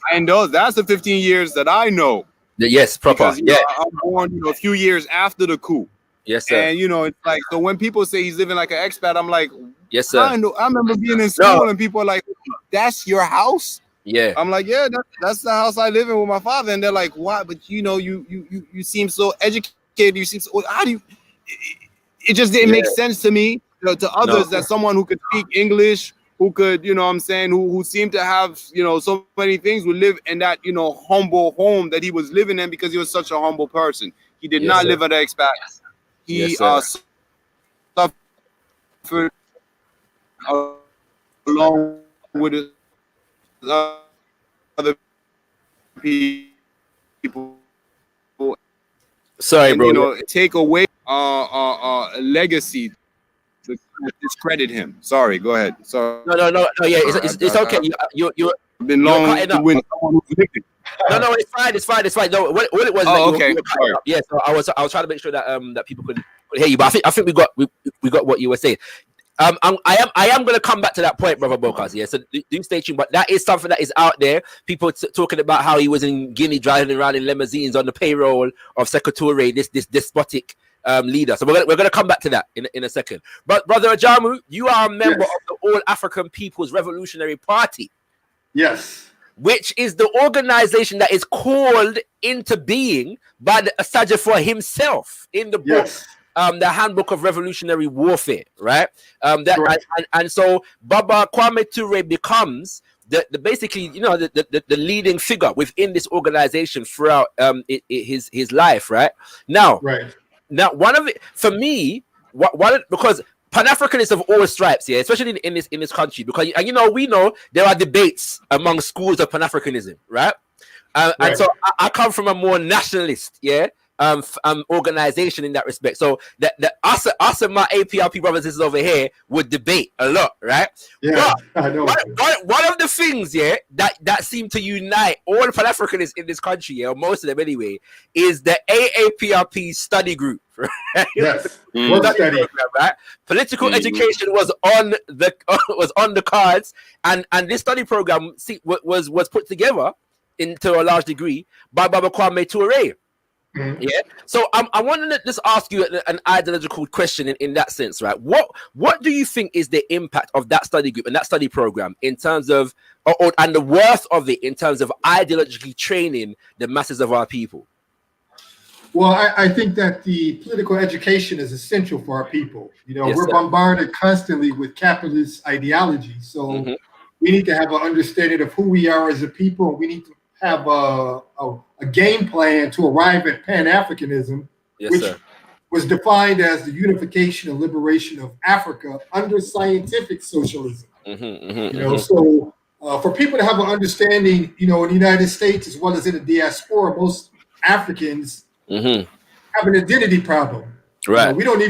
that's the 15 years that I know. Yes, proper. Because, I'm born, a few years after the coup. Yes, sir. And it's like, so when people say he's living like an expat, I'm like, yes, sir. I remember being in school and people are like, that's your house? Yeah. I'm like, yeah, that's the house I live in with my father. And they're like, why? But you seem so educated. You seem so, how do you? It just didn't make sense to me, to others, that someone who could speak English, who could, who seemed to have, so many things, would live in that, humble home that he was living in because he was such a humble person. He did not live at an expat. He suffered along with his other people. Sorry, bro. Take away legacy to discredit him. Sorry, go ahead. Sorry. No. Yeah, it's okay. You've been long to win. No, it's fine. No, what it was. Okay. Yeah, so I was trying to make sure that that people could hear you, but I think we got what you were saying. I am going to come back to that point, brother Bokar. Yeah, so do stay tuned. But that is something that is out there. People talking about how he was in Guinea driving around in limousines on the payroll of Bokar Ture, this despotic leader. So we're going to come back to that in a second. But brother Ajamu, you are a member of the All African People's Revolutionary Party. Yes. Which is the organization that is called into being by the Ejiofor himself in the book. Yes. The Handbook of Revolutionary Warfare, right? And so Baba Kwame Ture becomes the basically, the leading figure within this organization throughout his life, right? Now, one of it for me, because Pan-Africanists of all stripes, especially in this country, because we know there are debates among schools of Pan-Africanism, right? And so I come from a more nationalist, organization in that respect. So that us and my APRP brothers and sisters over here would debate a lot, right? Yeah, but I know. One of the things, that seem to unite all the Pan-Africanists in this country, or most of them anyway, is the AAPRP study group. Right? Yes, program, right? Political education was on the cards, and this study program was put together to a large degree by Baba Kwame Ture. Mm-hmm. Yeah. So I want to just ask you an ideological question in that sense, right? What do you think is the impact of that study group and that study program in terms of, and the worth of it in terms of ideologically training the masses of our people? Well, I think that the political education is essential for our people. We're bombarded constantly with capitalist ideology. So we need to have an understanding of who we are as a people. We need to have a game plan to arrive at Pan-Africanism, which was defined as the unification and liberation of Africa under scientific socialism. So for people to have an understanding, in the United States as well as in the diaspora, most Africans Mm-hmm. have an identity problem. Right. We don't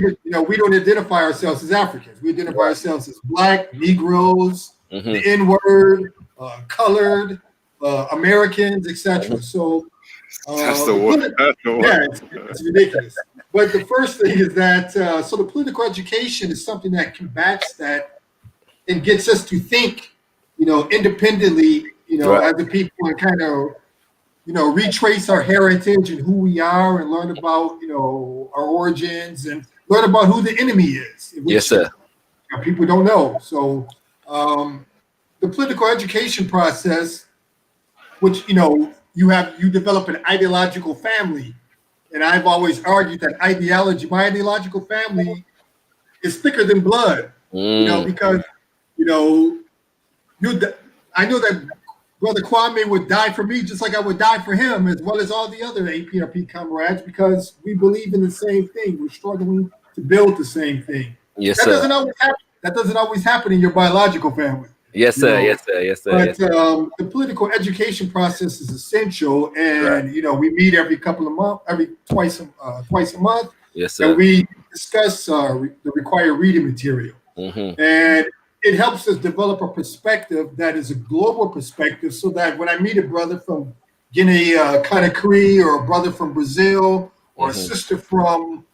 identify ourselves as Africans. We identify ourselves as Black, Negroes, Mm-hmm. the N-word, colored, Americans, etc. So That's the word. yeah, it's ridiculous. But the first thing is that so the political education is something that combats that and gets us to think, independently, as a people, and kind of, retrace our heritage and who we are, and learn about, our origins, and learn about who the enemy is. Which, Yes, sir. People don't know. So the political education process, which, you develop an ideological family. And I've always argued that my ideological family is thicker than blood, because, I know that Brother Kwame would die for me just like I would die for him, as well as all the other APRP comrades, because we believe in the same thing. We're struggling to build the same thing. Yes, that sir. doesn't always happen in your biological family. Yes, sir. Yes, sir. Yes, sir. But the political education process is essential, and we meet every couple of months, twice a month. Yes, sir. And we discuss the required reading material, and it helps us develop a perspective that is a global perspective, so that when I meet a brother from Guinea, Conakry, or a brother from Brazil, or a sister from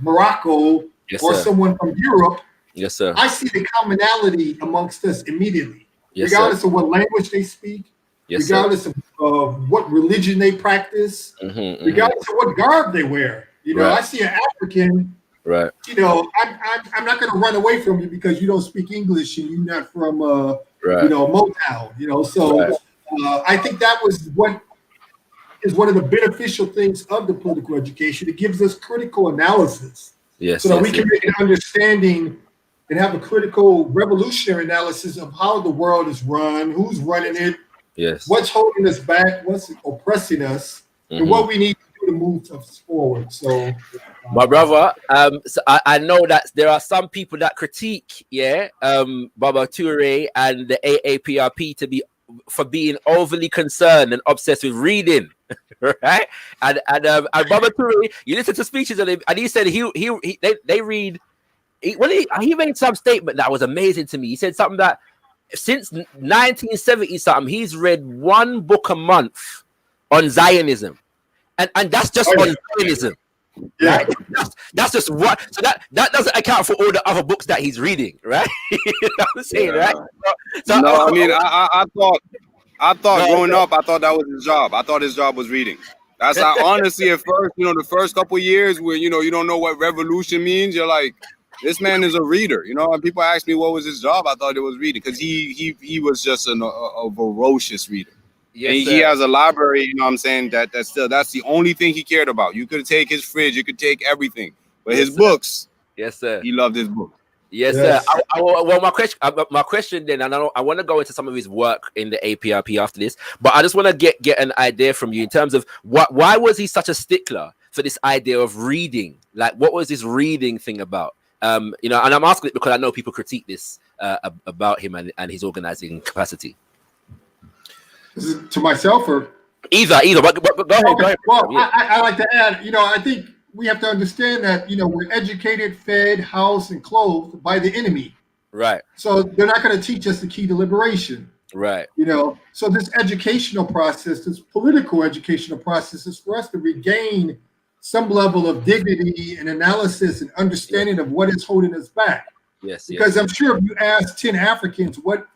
Morocco, or someone from Europe. Yes, sir. I see the commonality amongst us immediately, yes, regardless sir. of what language they speak, Yes, regardless of what religion they practice, regardless of what garb they wear. I see an African, right. I'm not going to run away from you because you don't speak English and you're not from, Motown, So I think that was what is one of the beneficial things of the political education. It gives us critical analysis, so that we can make an understanding and have a critical revolutionary analysis of how the world is run, who's running it, what's holding us back, what's oppressing us, and what we need to do to move us forward. So, my brother, so I know that there are some people that critique, Bokar Ture and the AAPRP for being overly concerned and obsessed with reading, right? And Bokar Ture, you listen to speeches of him, and he said they read. He made some statement that was amazing to me. He said something that since 1970 something, he's read one book a month on Zionism, and that's just on Zionism. Yeah. Right? That's just what. So that doesn't account for all the other books that he's reading, right? You know what I'm saying, right? So, no, I mean, I thought growing up, I thought that was his job. I thought his job was reading. That's how, honestly, at first, the first couple of years where you don't know what revolution means, you're like, this man is a reader, and people ask me what was his job. I thought it was reading, because he was just a ferocious reader. yes, and he has a library, what I'm saying, that's the only thing he cared about. You could take his fridge, you could take everything, but his books, yes, sir, he loved his book. Yes, sir. Well, my question then, and I want to go into some of his work in the APRP after this, but I just want to get an idea from you in terms of why was he such a stickler for this idea of reading? Like, what was this reading thing about? And I'm asking it because I know people critique this about him and his organizing capacity. Is it to myself or either? But go ahead. Okay. Go ahead. Well, yeah. I like to add. I think we have to understand that we're educated, fed, housed, and clothed by the enemy. Right. So they're not going to teach us the key to liberation. Right. So this educational process, this political educational process, is for us to regain some level of dignity and analysis and understanding of what is holding us back. Yes. Because I'm sure if you ask 10 Africans what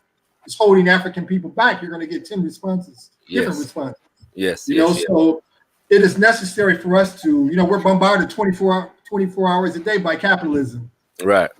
is holding African people back, you're going to get 10 responses, different responses. Yes. So it is necessary for us to, we're bombarded 24 hours a day by capitalism. Right.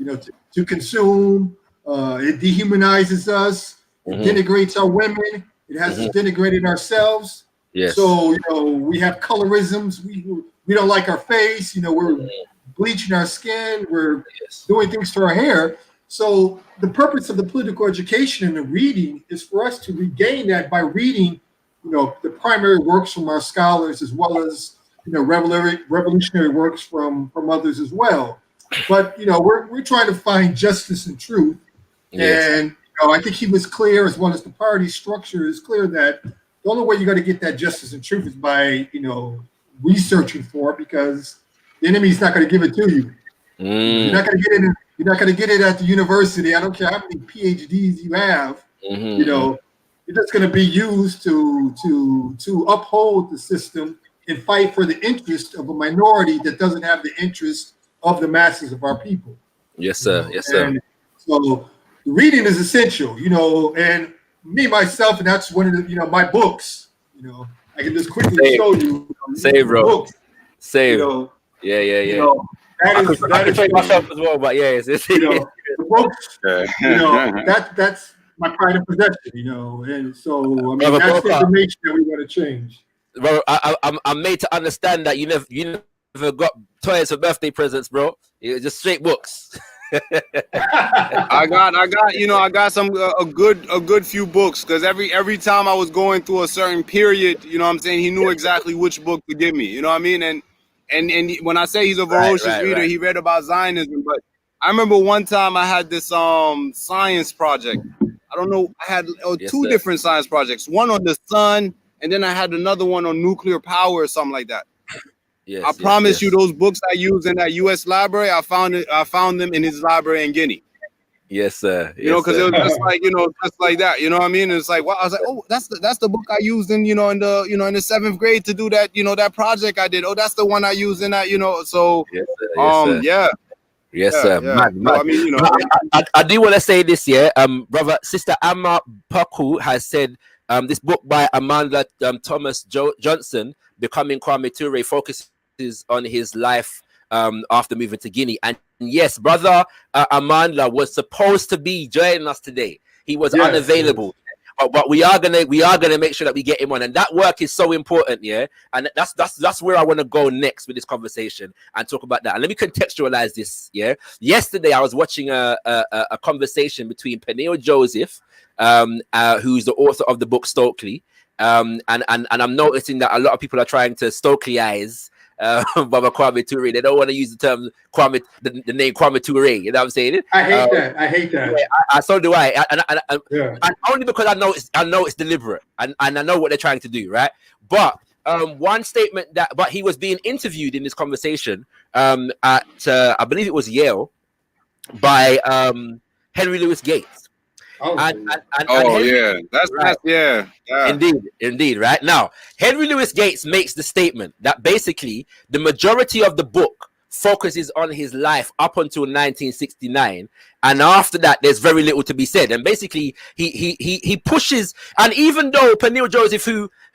To consume, it dehumanizes us, it denigrates our women, it has us denigrated ourselves. Yes. So, we have colorisms, we don't like our face, we're bleaching our skin, we're doing things to our hair. So the purpose of the political education and the reading is for us to regain that by reading, the primary works from our scholars, as well as, revolutionary works from others as well. But, we're trying to find justice and truth. Yes. And, I think he was clear, as well as the party structure is clear, that the only way you're going to get that justice and truth is by, researching for it, because the enemy's not going to give it to you. You're not going to get it. You're not going to get it at the university. I don't care how many PhDs you have. It's just going to be used to uphold the system and fight for the interest of a minority that doesn't have the interest of the masses of our people. Yes, sir. Yes, sir. And so reading is essential, and me, myself, and that's one of the, my books, I can just quickly show you. Save, bro. Books, Save. Yeah. I could trade myself as well, but yeah, it's the books, that's my pride and possession, and so, I mean, that's the information that we want to change. Bro, I'm made to understand that you never got toys for birthday presents, bro. It's just straight books. I got some a good few books, because every time I was going through a certain period, what I'm saying, he knew exactly which book to give me. You know what I mean? And when I say he's a ferocious reader, he read about Zionism. But I remember one time I had this science project. I don't know. I had two different science projects. One on the sun, and then I had another one on nuclear power or something like that. Yes, I promise you, those books I used in that U.S. library, I found them in his library in Guinea. Yes, sir. Because it was just like, just like that. You know what I mean? It's like, well, I was like, oh, that's the book I used in, in the 7th grade to do that, that project I did. Oh, that's the one I used in that, So, yes, sir. Yes, sir. Yeah. Mad. No, I mean, I do want to say this, brother, Sister Amma Paku has said this book by Amanda Thomas Johnson, Becoming KWAME Ture, focuses on his life after moving to Guinea. And yes, brother Amanda was supposed to be joining us today. He was unavailable. But we are gonna make sure that we get him on, and that work is so important, And that's where I want to go next with this conversation and talk about that. And let me contextualize this, Yesterday I was watching a conversation between Peniel Joseph, who's the author of the book Stokely, and I'm noticing that a lot of people are trying to Stokelyize Baba KWAME Ture. They don't want to use the term KWAME, the name KWAME Ture. You know what I'm saying? I hate that. So do I. And only because I know it's deliberate, and I know what they're trying to do, right? But one statement but he was being interviewed in this conversation at I believe it was Yale by Henry Louis Gates. Indeed, right? Now, Henry Louis Gates makes the statement that basically the majority of the book focuses on his life up until 1969, and after that there's very little to be said. And basically he pushes, and even though Peniel Joseph,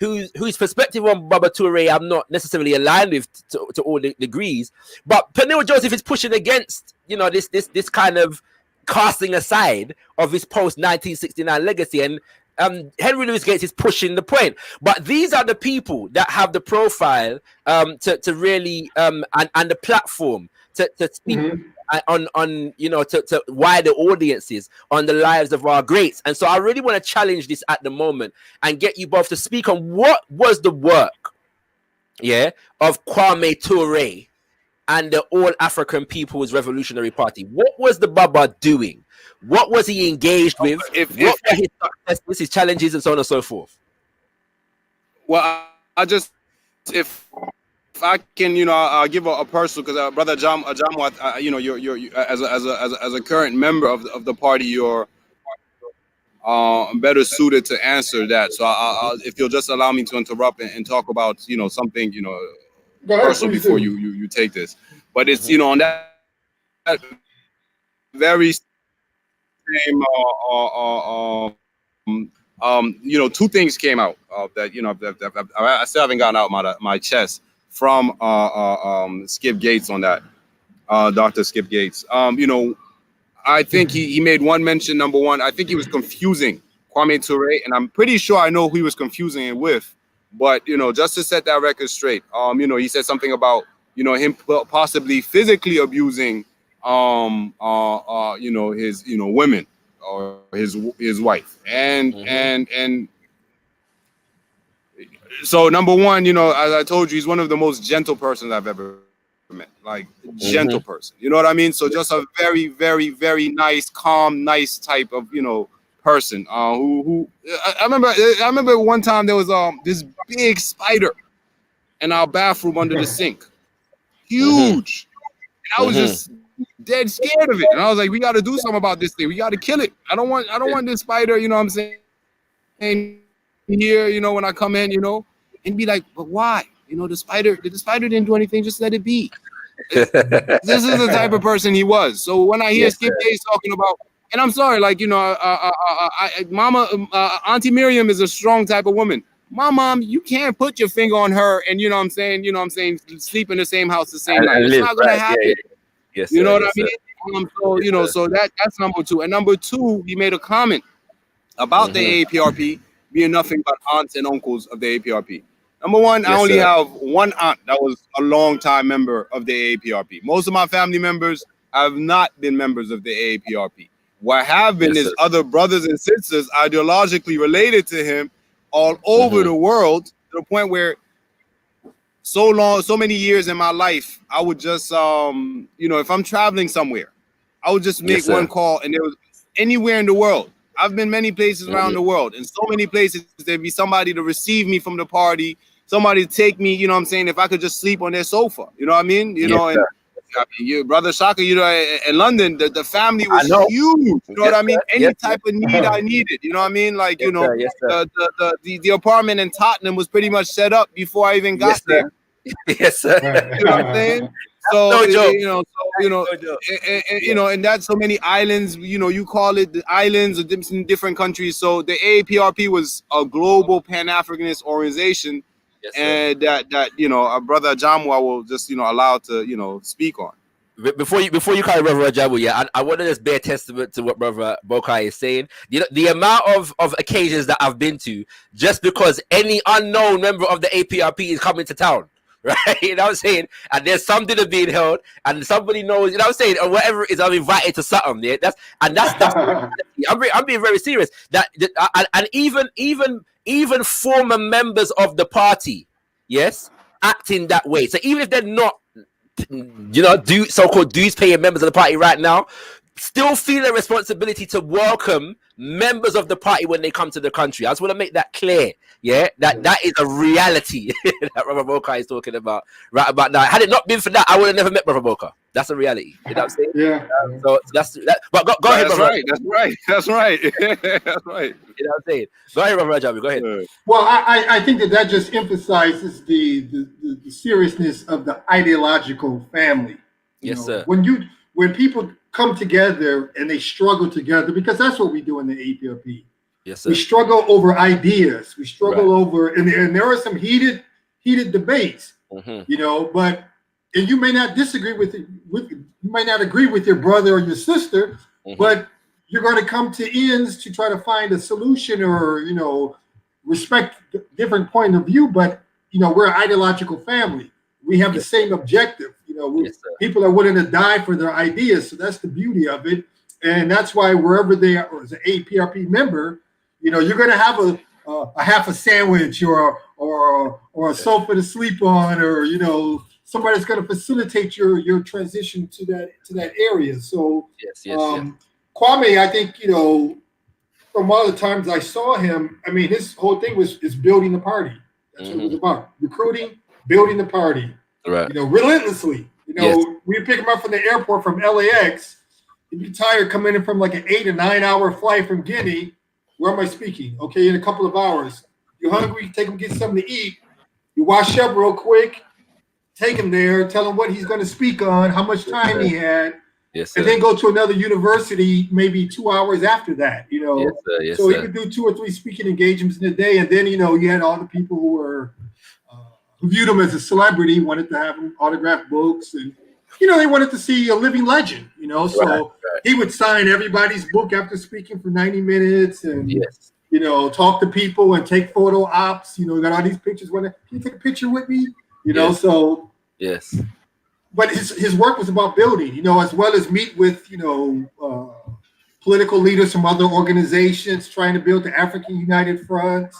whose perspective on Baba Ture I'm not necessarily aligned with to all the degrees, but Peniel Joseph is pushing against this kind of casting aside of his post-1969 legacy, and Henry Louis Gates is pushing the point. But these are the people that have the profile to really and the platform to speak on to wider audiences on the lives of our greats. And so I really want to challenge this at the moment and get you both to speak on what was the work of KWAME Ture and the All African People's Revolutionary Party. What was the Baba doing? What was he engaged with? What were his successes, his challenges, and so on and so forth? Well, if I can, I'll give a personal, because brother Ajamu, you're as a current member of the party, you're better suited to answer that. So I'll, if you'll just allow me to interrupt and talk about something personal before you take this. But it's on that very same two things came out that I still haven't gotten out my chest from Skip Gates on that, Dr. Skip Gates. I think he made one mention. Number one, I think he was confusing KWAME Ture, and I'm pretty sure I know who he was confusing it with. But just to set that record straight, he said something about him possibly physically abusing his women or his wife, and so number one, as I told you, he's one of the most gentle persons I've ever met, like gentle person, you know what I mean? So just a very, very, very nice, calm, nice type of person who I remember one time there was this big spider in our bathroom under the sink, huge. And I was just dead scared of it, and I was like, we got to do something about this thing. We got to kill it. I don't want this spider, you know what I'm saying, here, you know, when I come in, you know, and be like, but why? You know, the spider didn't do anything, just let it be. This is the type of person he was. So when I hear Skip Days talking about, and I'm sorry, like, you know, Auntie Miriam is a strong type of woman. My mom, you can't put your finger on her and, you know what I'm saying, sleep in the same house the same night. It's not going to happen. Yeah. Yes, you know sir, what I mean? So, you know, so that's number two. And number two, he made a comment about the AAPRP being nothing but aunts and uncles of the AAPRP. Number one, I only have one aunt that was a long-time member of the AAPRP. Most of my family members have not been members of the AAPRP. What have been is other brothers and sisters ideologically related to him all over the world, to the point where so many years in my life, I would just, you know, if I'm traveling somewhere, I would just make one call, and there was anywhere in the world. I've been many places around the world, and so many places there'd be somebody to receive me from the party, somebody to take me, you know what I'm saying, if I could just sleep on their sofa, you know what I mean? You know, and I mean, your brother Shaka, you know, in London, the family was huge, you know what I mean? Any type of need I needed, you know what I mean? Like, you know, the apartment in Tottenham was pretty much set up before I even got there. Yes, sir. You know what I'm saying? So, you know, and that's so many islands, you know, you call it the islands of different countries. So the AAPRP was a global Pan-Africanist organization, and that, you know, our brother Ajamu, I will just, you know, allow to, you know, speak on. Before you call Brother Ajamu, I want to just bear testament to what Brother Bokar is saying. You know, the amount of occasions that I've been to, just because any unknown member of the APRP is coming to town. Right, you know what I'm saying? And there's some dinner being held, and somebody knows, you know what I'm saying, or whatever it is, I'm invited to something. Yeah, that's I'm being very serious. And even former members of the party, yes, acting that way. So even if they're not, you know, so-called dues-paying members of the party right now, still feel a responsibility to welcome members of the party when they come to the country. I just want to make that clear. Yeah, that is a reality that Brother Bokar is talking about right about now. Had it not been for that, I would have never met Brother Bokar. That's a reality. You know what I'm saying? Yeah. So that's that. But go ahead, That's Brother. right. That's right. That's right. You know what I'm saying? Go ahead, Brother Ajamu. Go ahead. Well, I think that just emphasizes the seriousness of the ideological family. Yes, sir. When people come together and they struggle together, because that's what we do in the APRP. Yes, sir. We struggle over ideas. We struggle over, and there are some heated debates, you know. But and you may not disagree you might not agree with your brother or your sister, but you're going to come to ends to try to find a solution, or, you know, respect different point of view. But, you know, we're an ideological family. We have the same objective. You know, people are willing to die for their ideas. So that's the beauty of it. And that's why wherever they are, as an APRP member, you know, you're going to have a half a sandwich or a sofa to sleep on, or, you know, somebody's going to facilitate your transition to that area. So Kwame, I think, you know, from all the times I saw him, I mean, his whole thing is building the party. That's what it was about. Recruiting, building the party. Right. You know, relentlessly. You know, we pick him up from the airport from LAX. He'd be tired coming in from like an 8 or 9 hour flight from Guinea. Where am I speaking? Okay, in a couple of hours. You're hungry, take him get something to eat. You wash up real quick, take him there, tell him what he's going to speak on, how much time he had, and then go to another university maybe 2 hours after that, you know. So he could do 2 or 3 speaking engagements in a day, and then, you know, you had all the people who were who viewed him as a celebrity, wanted to have him autograph books, and, you know, they wanted to see a living legend, you know. So he would sign everybody's book after speaking for 90 minutes and, you know, talk to people and take photo ops. You know, got all these pictures. Can you take a picture with me? You know, so. Yes. But his work was about building, you know, as well as meet with, you know, political leaders from other organizations trying to build the African United Front.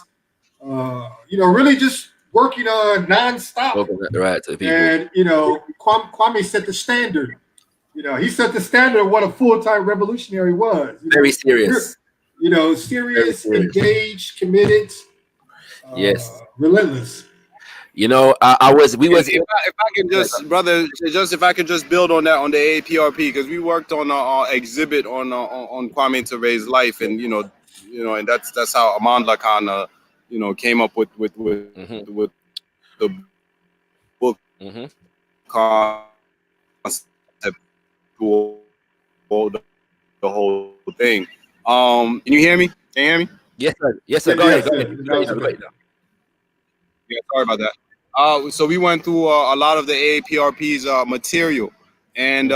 You know, really just working on nonstop. Right, to the people. And, you know, Kwame set the standard. You know, he set the standard of what a full-time revolutionary was. Very serious. You know, serious, engaged, committed, Yes. relentless. You know, we was. If I can just, brother, if I could just build on that on the AAPRP, because we worked on our exhibit on Kwame Ture's life, and you know, and that's how Amandla kind of, came up with the book concept, the whole thing. Can you hear me? Can you hear me? Yes, sir. Yes, sir. Go ahead. Yeah, sorry about that. So we went through a lot of the AAPRP's material, and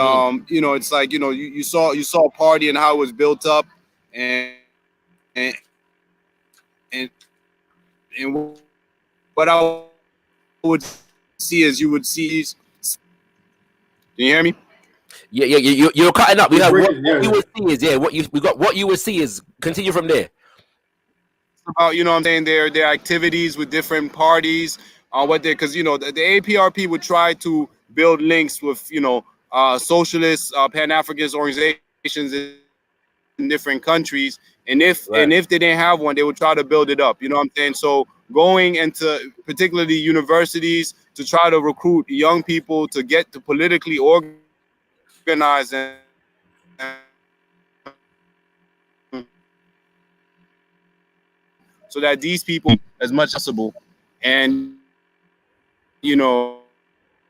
it's like you saw a party and how it was built up, and what I would see is you would see. Can you hear me? Yeah, you're cutting up. We have what you would see is what you would see is continue from there. About what I'm saying, their activities with different parties, because the AAPRP would try to build links with socialist Pan-African organizations in different countries, and if they didn't have one, they would try to build it up. You know what I'm saying? So going into particularly universities to try to recruit young people to get to politically organize and so that these people, as much as possible, and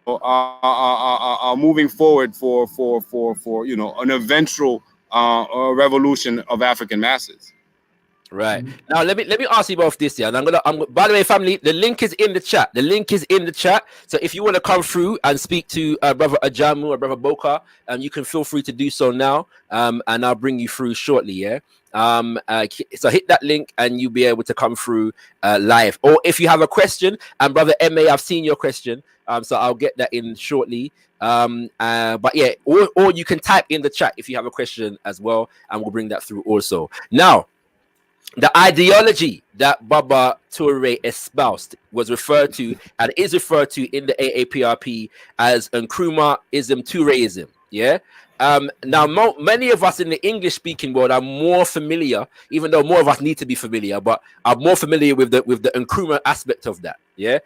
are moving forward for an eventual revolution of African masses. Right. Now let me ask you both this, and I'm by the way, family, the link is in the chat. So if you want to come through and speak to brother Ajamu or brother Bokar, you can feel free to do so now. And I'll bring you through shortly, yeah. So hit that link and you'll be able to come through live. Or if you have a question, and brother MA, I've seen your question. So I'll get that in shortly. But yeah, or you can type in the chat if you have a question as well, and we'll bring that through also. Now, the ideology that Bokar Ture espoused was referred to and is referred to in the AAPRP as Nkrumah-ism, Toureism. Yeah. Now, many of us in the English-speaking world are more familiar, even though more of us need to be familiar, but are more familiar with the Nkrumah aspect of that. Yeah.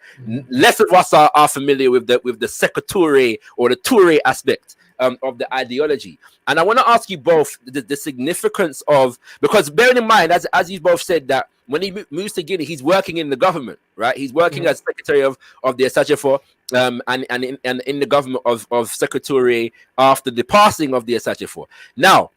Less of us are familiar with the Sekou Toure or the Ture aspect of the ideology. And I want to ask you both the significance of, because bearing in mind, as you both said, that when he moves to Guinea, he's working in the government, right? He's working as secretary of the Asajefo, and in the government of Sekou Toure after the passing of the Asajefo. Now,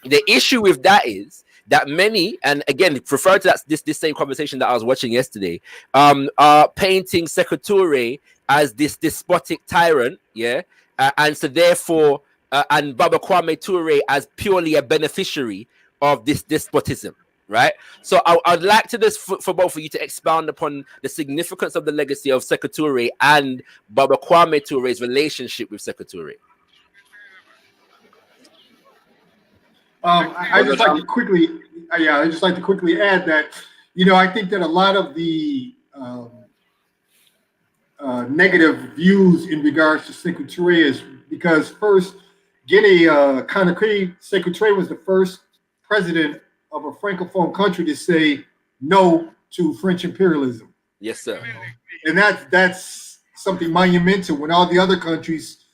the issue with that is that many, and again, refer to this same conversation that I was watching yesterday, are painting Sekou Toure as this despotic tyrant, yeah, and so therefore, and Kwame Ture as purely a beneficiary of this despotism, right? So I'd like to for both of you to expound upon the significance of the legacy of Sekou Toure and Kwame Ture's relationship with Sekou Toure. I just like to quickly add that, I think that a lot of the negative views in regards to Sekou Toure is because first, Guinea, Conakry, Sekou Toure was the first president of a Francophone country to say no to French imperialism. Yes, sir. And that's something monumental when all the other countries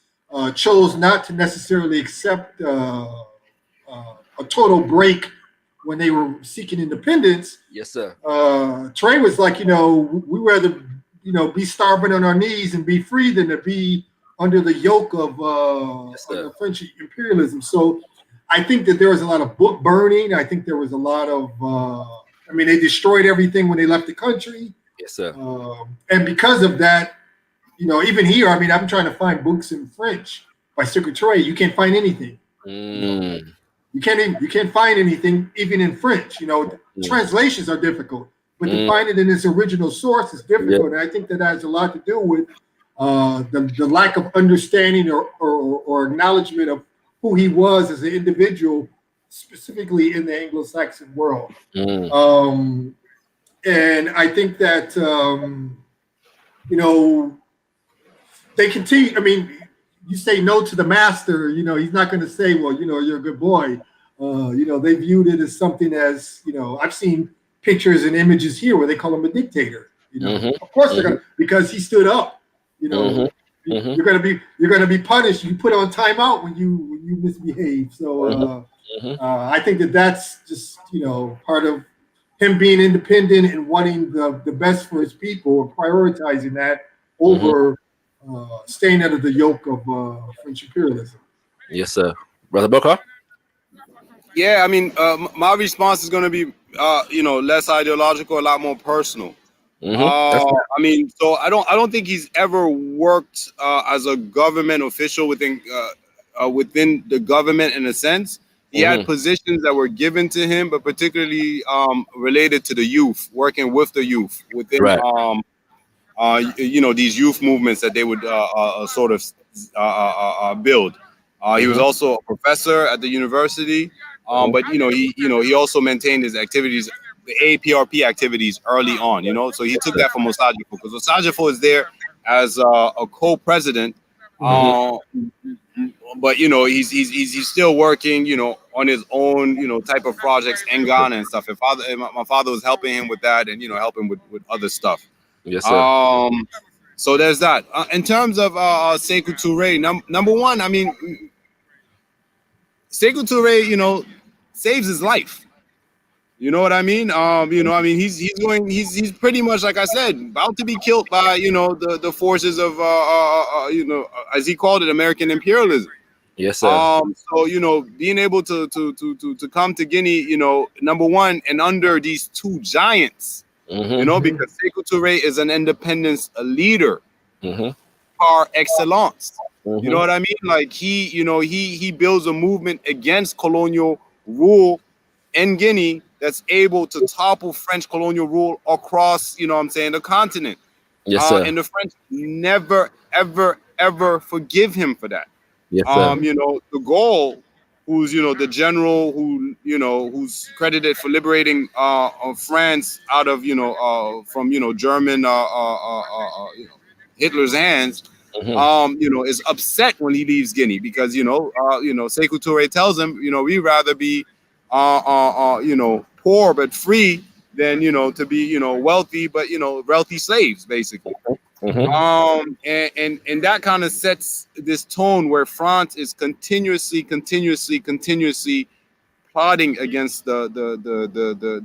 chose not to necessarily accept a total break when they were seeking independence. Yes, sir. Toure was like, we rather, be starving on our knees and be free than to be under the yoke of the French imperialism. So I think that there was a lot of book burning. I think there was a lot of, they destroyed everything when they left the country. Yes, sir. And because of that, even here, I'm trying to find books in French by Sekou Toure. You can't find anything. You can't find anything even in French. Translations are difficult, but to find it in its original source is difficult. And I think that has a lot to do with the lack of understanding or acknowledgement of who he was as an individual, specifically in the Anglo-Saxon world. And I think that they continue. You say no to the master, he's not going to say, well, you're a good boy. They viewed it as something as, I've seen pictures and images here where they call him a dictator. Of course they're gonna, because he stood up. You're gonna be punished. You put on timeout when you misbehave. So I think that's just part of him being independent and wanting the best for his people and prioritizing that over staying under the yoke of French imperialism. Yes, sir. Brother Bokar? Yeah, I mean, my response is going to be, less ideological, a lot more personal. I mean, so I don't think he's ever worked as a government official within the government in a sense. He had positions that were given to him, but particularly related to the youth, working with the youth within, these youth movements that they would sort of build. He was also a professor at the university, but he also maintained his activities, the AAPRP activities early on. So he took that from Osajifo, because Osajifo is there as a co-president. But he's still working, on his own, type of projects in Ghana and stuff. My father was helping him with that, and helping with other stuff. Yes, sir. So there's that. In terms of Sekou Toure, number one, I mean, Sekou Toure, saves his life. You know what I mean? He's pretty much, like I said, about to be killed by, the forces of, as he called it, American imperialism. Yes, sir. So, being able to come to Guinea, number one, and under these two giants, because Sekou Toure is an independence leader par excellence. You know what I mean? Like he builds a movement against colonial rule in Guinea that's able to topple French colonial rule across, the continent. Yes, sir. And the French never, ever, ever forgive him for that. Yes, sir. De Gaulle, who's, the general who's credited for liberating France out of, from, German, Hitler's hands, is upset when he leaves Guinea because, Sekou Toure tells him, we'd rather be, poor but free than, to be, wealthy, but, wealthy slaves, basically. And that kind of sets this tone where France is continuously plotting against the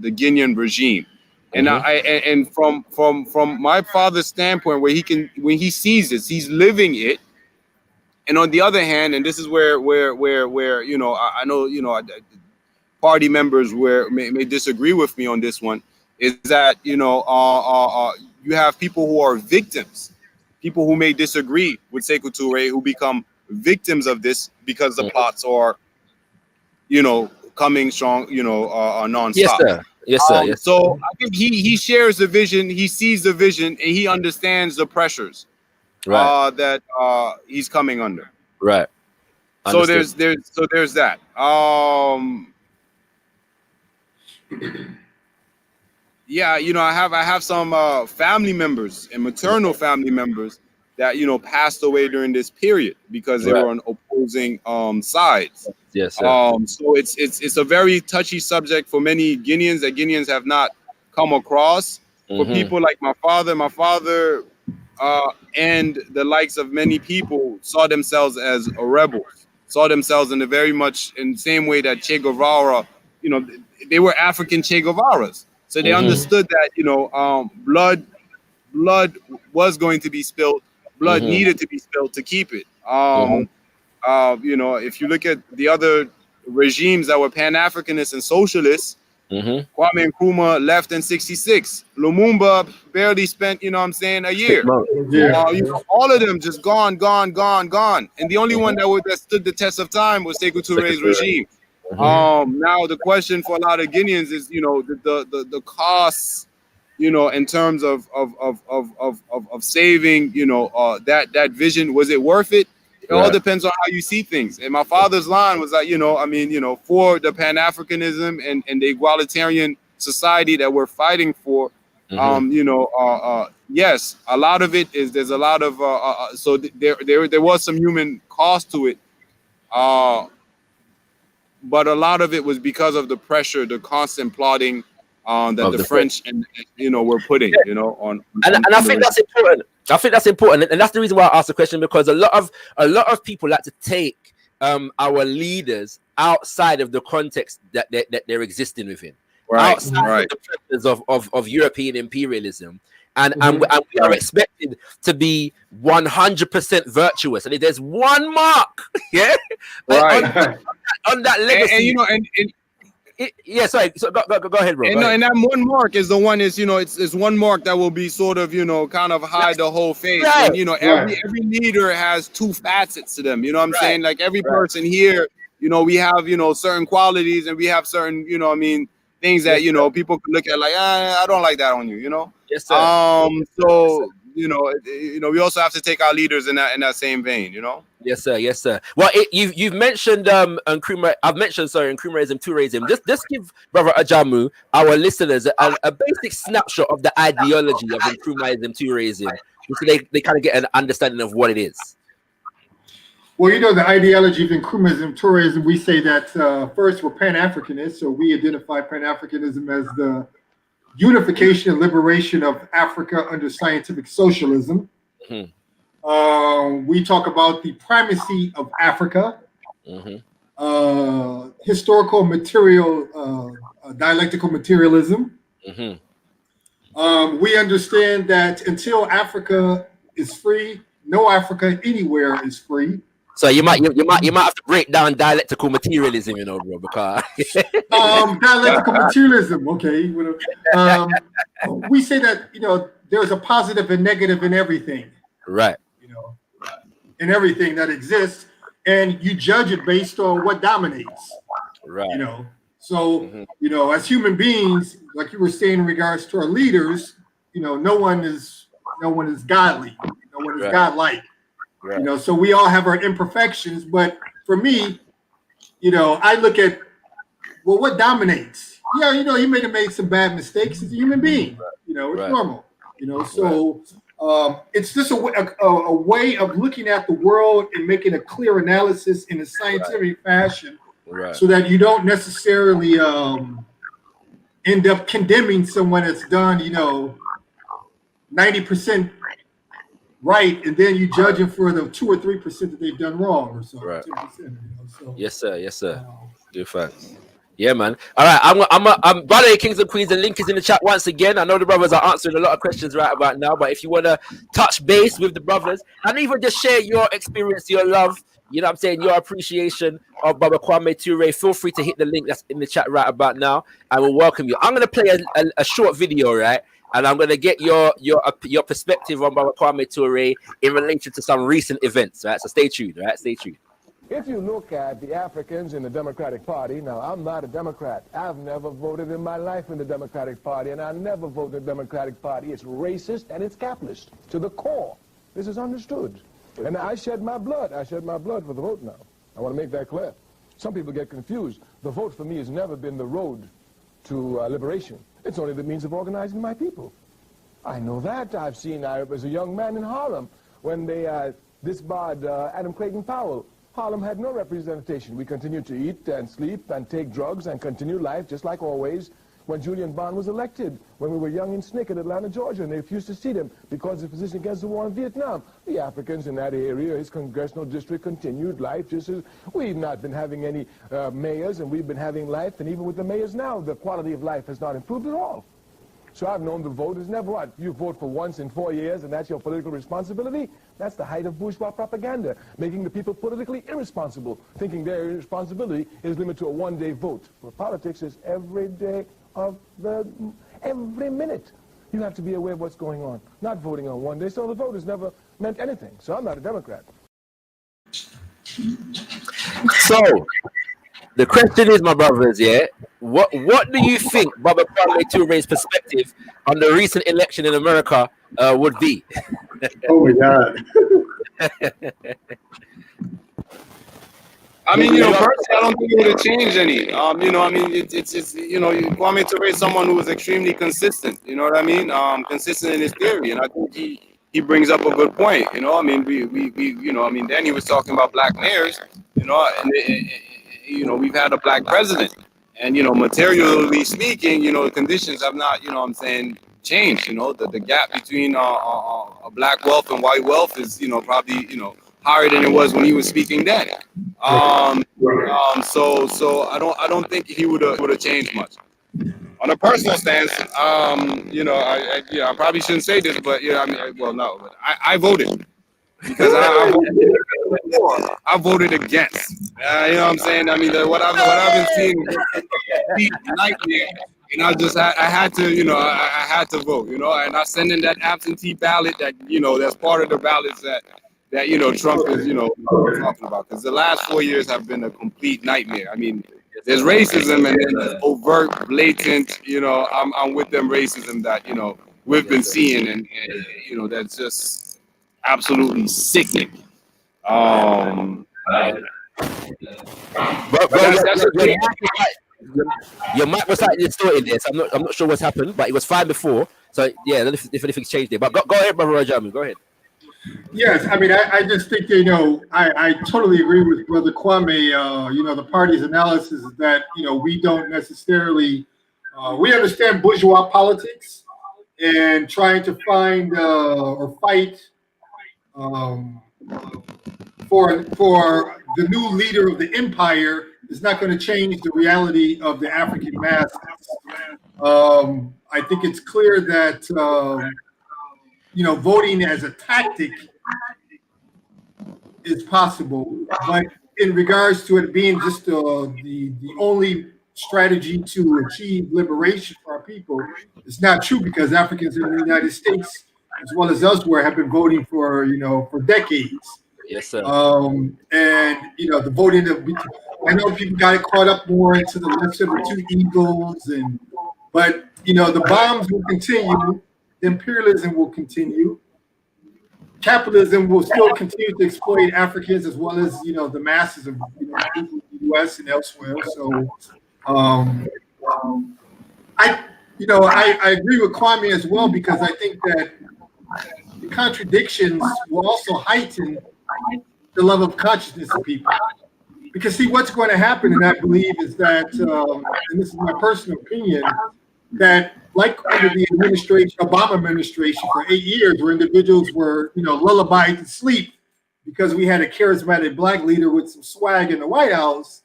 Guinean regime. And from my father's standpoint, when he sees this, he's living it. And on the other hand, and this is where I know party members may disagree with me on this one, is that you have people who are victims, people who may disagree with Sekou Toure, who become victims of this because the plots are, coming strong, nonstop. Yes, sir. Yes, sir. Yes. So I think he shares the vision, he sees the vision, and he understands the pressures that he's coming under. Right. Understood. So there's that. Yeah, I have some family members and maternal family members that passed away during this period because they were on opposing sides. Yes, sir. So it's a very touchy subject for many Guineans that Guineans have not come across. For people like my father and the likes of many people saw themselves as a rebels, saw themselves in the same way that Che Guevara, they were African Che Guevaras. So they understood that, blood was going to be spilled, blood needed to be spilled to keep it. If you look at the other regimes that were Pan-Africanists and socialists, Kwame Nkrumah left in '66. Lumumba barely spent, a year. All of them just gone. And the only one that stood the test of time was Sekou Toure's regime. Now the question for a lot of Guineans is, the costs, in terms of saving, that vision, was it worth it? It all depends on how you see things. And my father's line was like, for the Pan-Africanism and the egalitarian society that we're fighting for, yes, a lot of it is, there's a lot of, so there was some human cost to it. but a lot of it was because of the pressure, the constant plotting that the French and were putting, on. And I think that's important. I think that's important, and that's the reason why I asked the question, because a lot of people like to take our leaders outside of the context that they're existing within, outside of the pressures of European imperialism. And we are expected to be 100% virtuous. And if there's one mark, on that legacy, sorry. So go ahead, bro. And that one mark is the one it's one mark that will be sort of kind of hide the whole face. Right. And every leader has two facets to them. You know what I'm saying? Like every person here, we have certain qualities, and we have certain things that people can look at like I don't like that on you. Yes, sir. So we also have to take our leaders in that same vein. Yes, sir. Yes, sir. Well, you've mentioned Nkrumah. I've mentioned Nkrumahism, Toureism. Just give Brother Ajamu, our listeners, a basic snapshot of the ideology of Nkrumahism, Toureism, so they kind of get an understanding of what it is. Well, the ideology of Nkrumahism, Toureism, we say that first we're Pan-Africanists, so we identify Pan-Africanism as the unification and liberation of Africa under scientific socialism. We talk about the primacy of Africa, historical material, dialectical materialism. We understand that until Africa is free, no Africa anywhere is free. So you might have to break down dialectical materialism, bro, because dialectical materialism. Okay, we say that there's a positive and negative in everything, right? In everything that exists, and you judge it based on what dominates, right? So as human beings, like you were saying in regards to our leaders, no one is godly, no one is godlike. Right. So we all have our imperfections, but for me, I look at, well, what dominates? He may have made some bad mistakes as a human being. It's normal. So it's just a way of looking at the world and making a clear analysis in a scientific fashion, so that you don't necessarily end up condemning someone that's done, 90%. Right, and then you judge them for the 2 or 3% that they've done wrong, or so. Right. 10%, so. Yes, sir. Good facts. Yeah, man. All right, I'm by the way, Kings and Queens. The link is in the chat once again. I know the brothers are answering a lot of questions right about now, but if you want to touch base with the brothers and even just share your experience, your love, your appreciation of Brother KWAME Ture, feel free to hit the link that's in the chat right about now, and we'll welcome you. I'm going to play a short video, right? And I'm going to get your perspective on Brother KWAME Ture in relation to some recent events, right? So stay tuned, right? Stay tuned. If you look at the Africans in the Democratic Party, now I'm not a Democrat. I've never voted in my life in the Democratic Party, and I never vote in the Democratic Party. It's racist and it's capitalist to the core. This is understood. And I shed my blood. I shed my blood for the vote now. I want to make that clear. Some people get confused. The vote for me has never been the road to liberation. It's only the means of organizing my people. I know that. I was a young man in Harlem when they disbarred Adam Clayton Powell. Harlem had no representation. We continued to eat and sleep and take drugs and continue life just like always when Julian Bond was elected, when we were young in SNCC in Atlanta, Georgia, and they refused to see them because of the position against the war in Vietnam. The Africans in that area, his congressional district, continued life just as we've not been having any mayors, and we've been having life, and even with the mayors now, the quality of life has not improved at all. So I've known the vote is never what? You vote for once in 4 years and that's your political responsibility? That's the height of bourgeois propaganda, making the people politically irresponsible, thinking their irresponsibility is limited to a one-day vote. Where politics is every day of every minute. You have to be aware of what's going on, not voting on one day. So the vote has never meant anything. So I'm not a Democrat. So the question is, my brothers, what do you think Brother KWAME Ture's perspective on the recent election in America would be? Oh my God. I mean, personally, I don't think it would have changed any. KWAME Ture is someone who is extremely consistent. You know what I mean? Consistent in his theory, and I think he brings up a good point. Then he was talking about black mayors. we've had a black president, and materially speaking, the conditions have not, changed. The gap between black wealth and white wealth is probably higher than it was when he was speaking then. So I don't think he would have changed much. On a personal stance, I probably shouldn't say this, but but I voted because I voted against. You know what I'm saying? I mean, what I've been seeing is nightmare, and I had to, I had to vote, and I sent in that absentee ballot that, that's part of the ballots that Trump is, talking about, because the last 4 years have been a complete nightmare. I mean, there's racism, and then there's overt, blatant, I'm with them racism that, we've been seeing, and that's just absolutely sickening. Your mic was slightly distorted there, so I'm not sure what's happened, but it was fine before. So yeah, if anything's changed there. But go ahead, Brother Ajamu, go ahead. Yes, I mean, I just think, I totally agree with Brother KWAME. The party's analysis is that, we don't necessarily, we understand bourgeois politics and trying to find or fight for the new leader of the empire is not going to change the reality of the African masses. I think it's clear that, voting as a tactic is possible, but in regards to it being just the only strategy to achieve liberation for our people, it's not true, because Africans in the United States, as well as elsewhere, have been voting for decades. Yes, sir. And the voting I know people got caught up more into the list of the two eagles, but the bombs will continue. Imperialism will continue. Capitalism will still continue to exploit Africans, as well as the masses of people in the U.S. and elsewhere. So, I agree with KWAME as well, because I think that the contradictions will also heighten the level of consciousness of people. Because see, what's going to happen, and I believe, is that, and this is my personal opinion, that like under the Obama administration for 8 years, where individuals were, lullabied to sleep because we had a charismatic black leader with some swag in the White House,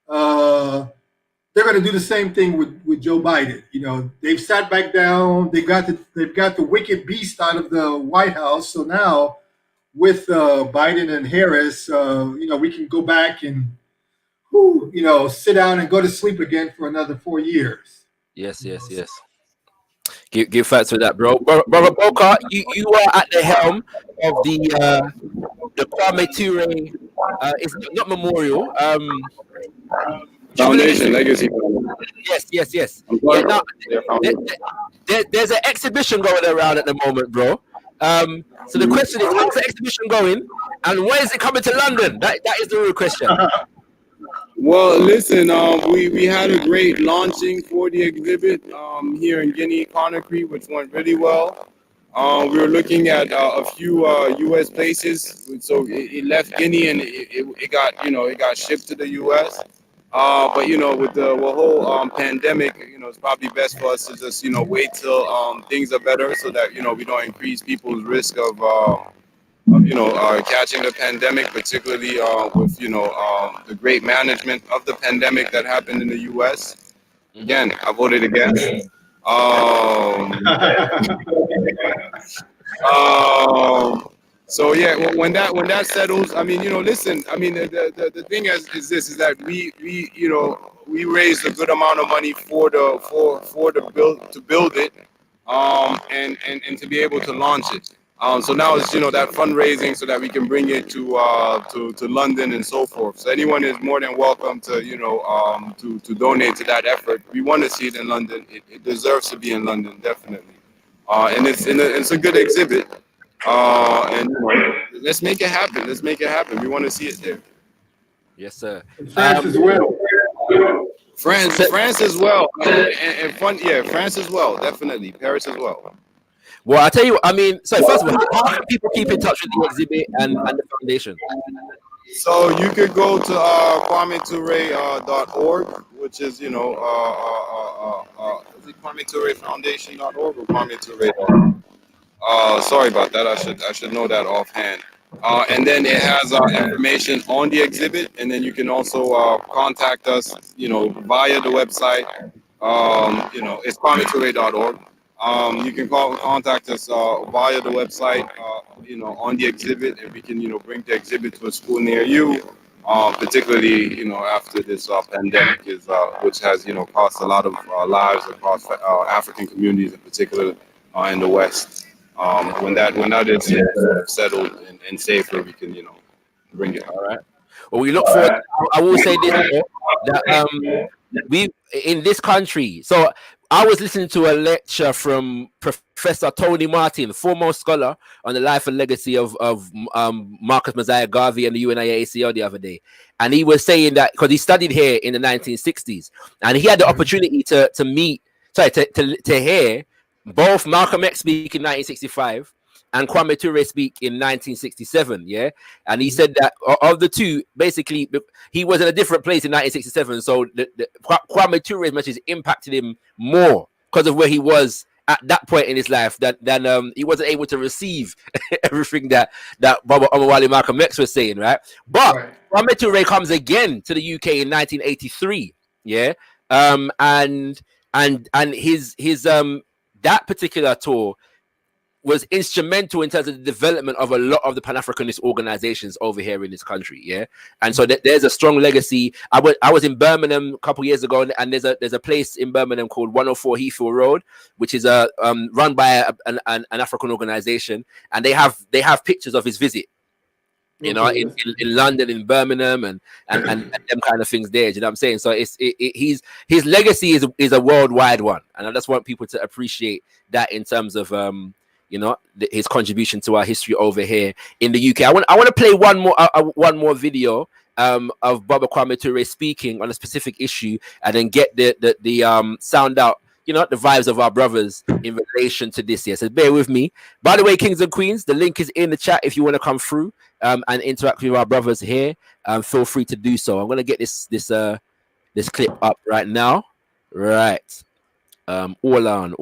they're going to do the same thing with Joe Biden. They've sat back down. They've got the wicked beast out of the White House. So now, with Biden and Harris, we can go back and, sit down and go to sleep again for another 4 years. Yes. Give thanks for that, bro. Brother Bokar, you are at the helm of the KWAME Ture. It's not memorial. Foundation, legacy. Yes. Yeah, now, there's an exhibition going around at the moment, bro. So the question is, how's the exhibition going, and when is it coming to London? That is the real question. Well, listen, we had a great launching for the exhibit here in Guinea, Conakry, which went really well. We were looking at a few U.S. places, so it left Guinea and it got shipped to the U.S. But with the whole pandemic, it's probably best for us to just wait till things are better, so that we don't increase people's risk of catching the pandemic, particularly with the great management of the pandemic that happened in the U.S. Again, I voted against. So yeah, when that settles, I mean, listen, I mean, the thing is this, is that we raised a good amount of money for the build it, and to be able to launch it. So now it's that fundraising, so that we can bring it to London and so forth. So anyone is more than welcome to to donate to that effort. We want to see it in London. It deserves to be in London, definitely. And it's a good exhibit. And let's make it happen. Let's make it happen. We want to see it there. Yes, sir. France as well. France as well. And fun, yeah, France as well, definitely. Paris as well. Well, I tell you, I mean, so first of all, how can people keep in touch with the exhibit and the foundation? So you could go to KwameTure.org, which is, is it KwameTureFoundation.org or KwameTure.org? Sorry about that. I should know that offhand. And then it has information on the exhibit, and then you can also contact us, via the website. It's KwameTure.org. You can contact us via the website, on the exhibit, and we can, bring the exhibit to a school near you. Particularly, after this pandemic which has, cost a lot of lives across African communities, in particular in the West. When that is settled and safer, we can, bring it. All right. Well, we look forward. I will say this, that we in this country. So I was listening to a lecture from Professor Tony Martin, foremost scholar on the life and legacy of Marcus Mosiah Garvey and the UNIACO the other day, and he was saying that because he studied here in the 1960s, and he had the opportunity to hear both Malcolm X speak in 1965 and Kwame Ture speak in 1967, yeah? And he said that of the two, basically, he was in a different place in 1967, so Kwame Ture much has impacted him more because of where he was at that point in his life than he wasn't able to receive everything that Baba Omowale Malcolm X was saying, right? But Kwame Ture comes again to the UK in 1983, yeah? And his that particular tour was instrumental in terms of the development of a lot of the Pan-Africanist organizations over here in this country, yeah. And so there's a strong legacy. I was in Birmingham a couple years ago, and there's a place in Birmingham called 104 Heathfield Road, which is run by an African organization, and they have pictures of his visit, in London, in Birmingham, and them kind of things there. Do you know what I'm saying? So his legacy is a worldwide one, and I just want people to appreciate that in terms of his contribution to our history over here in the UK. I want to play one more video of Baba Kwame Ture speaking on a specific issue, and then get the sound out, the vibes of our brothers in relation to this here. So bear with me. By the way, kings and queens, the link is in the chat if you want to come through and interact with our brothers here. Feel free to do so. I'm going to get this clip up right now. Right. All on.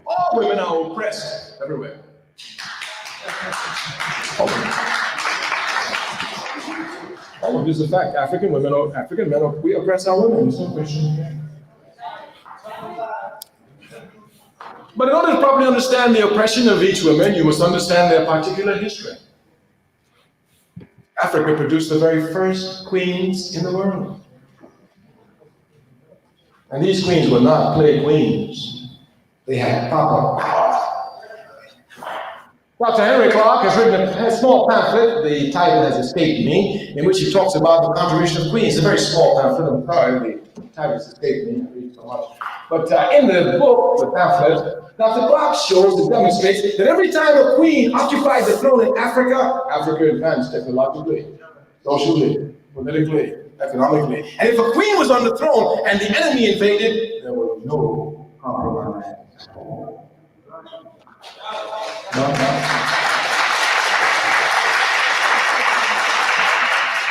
All women are oppressed everywhere. All of this is a fact. African men, we oppress our women. There's no question. But in order to properly understand the oppression of each woman, you must understand their particular history. Africa produced the very first queens in the world. And these queens were not play queens. They had proper power. Dr. Henry Clark has written a small pamphlet, the title has escaped me, in which he talks about the contribution of queens. It's a very small pamphlet, I'm sorry, the title has escaped me, I read so much. But in the book, the pamphlet, Dr. Clark shows and demonstrates that every time a queen occupied the throne in Africa, Africa advanced technologically, socially, politically, economically. And if a queen was on the throne and the enemy invaded, there was no compromise.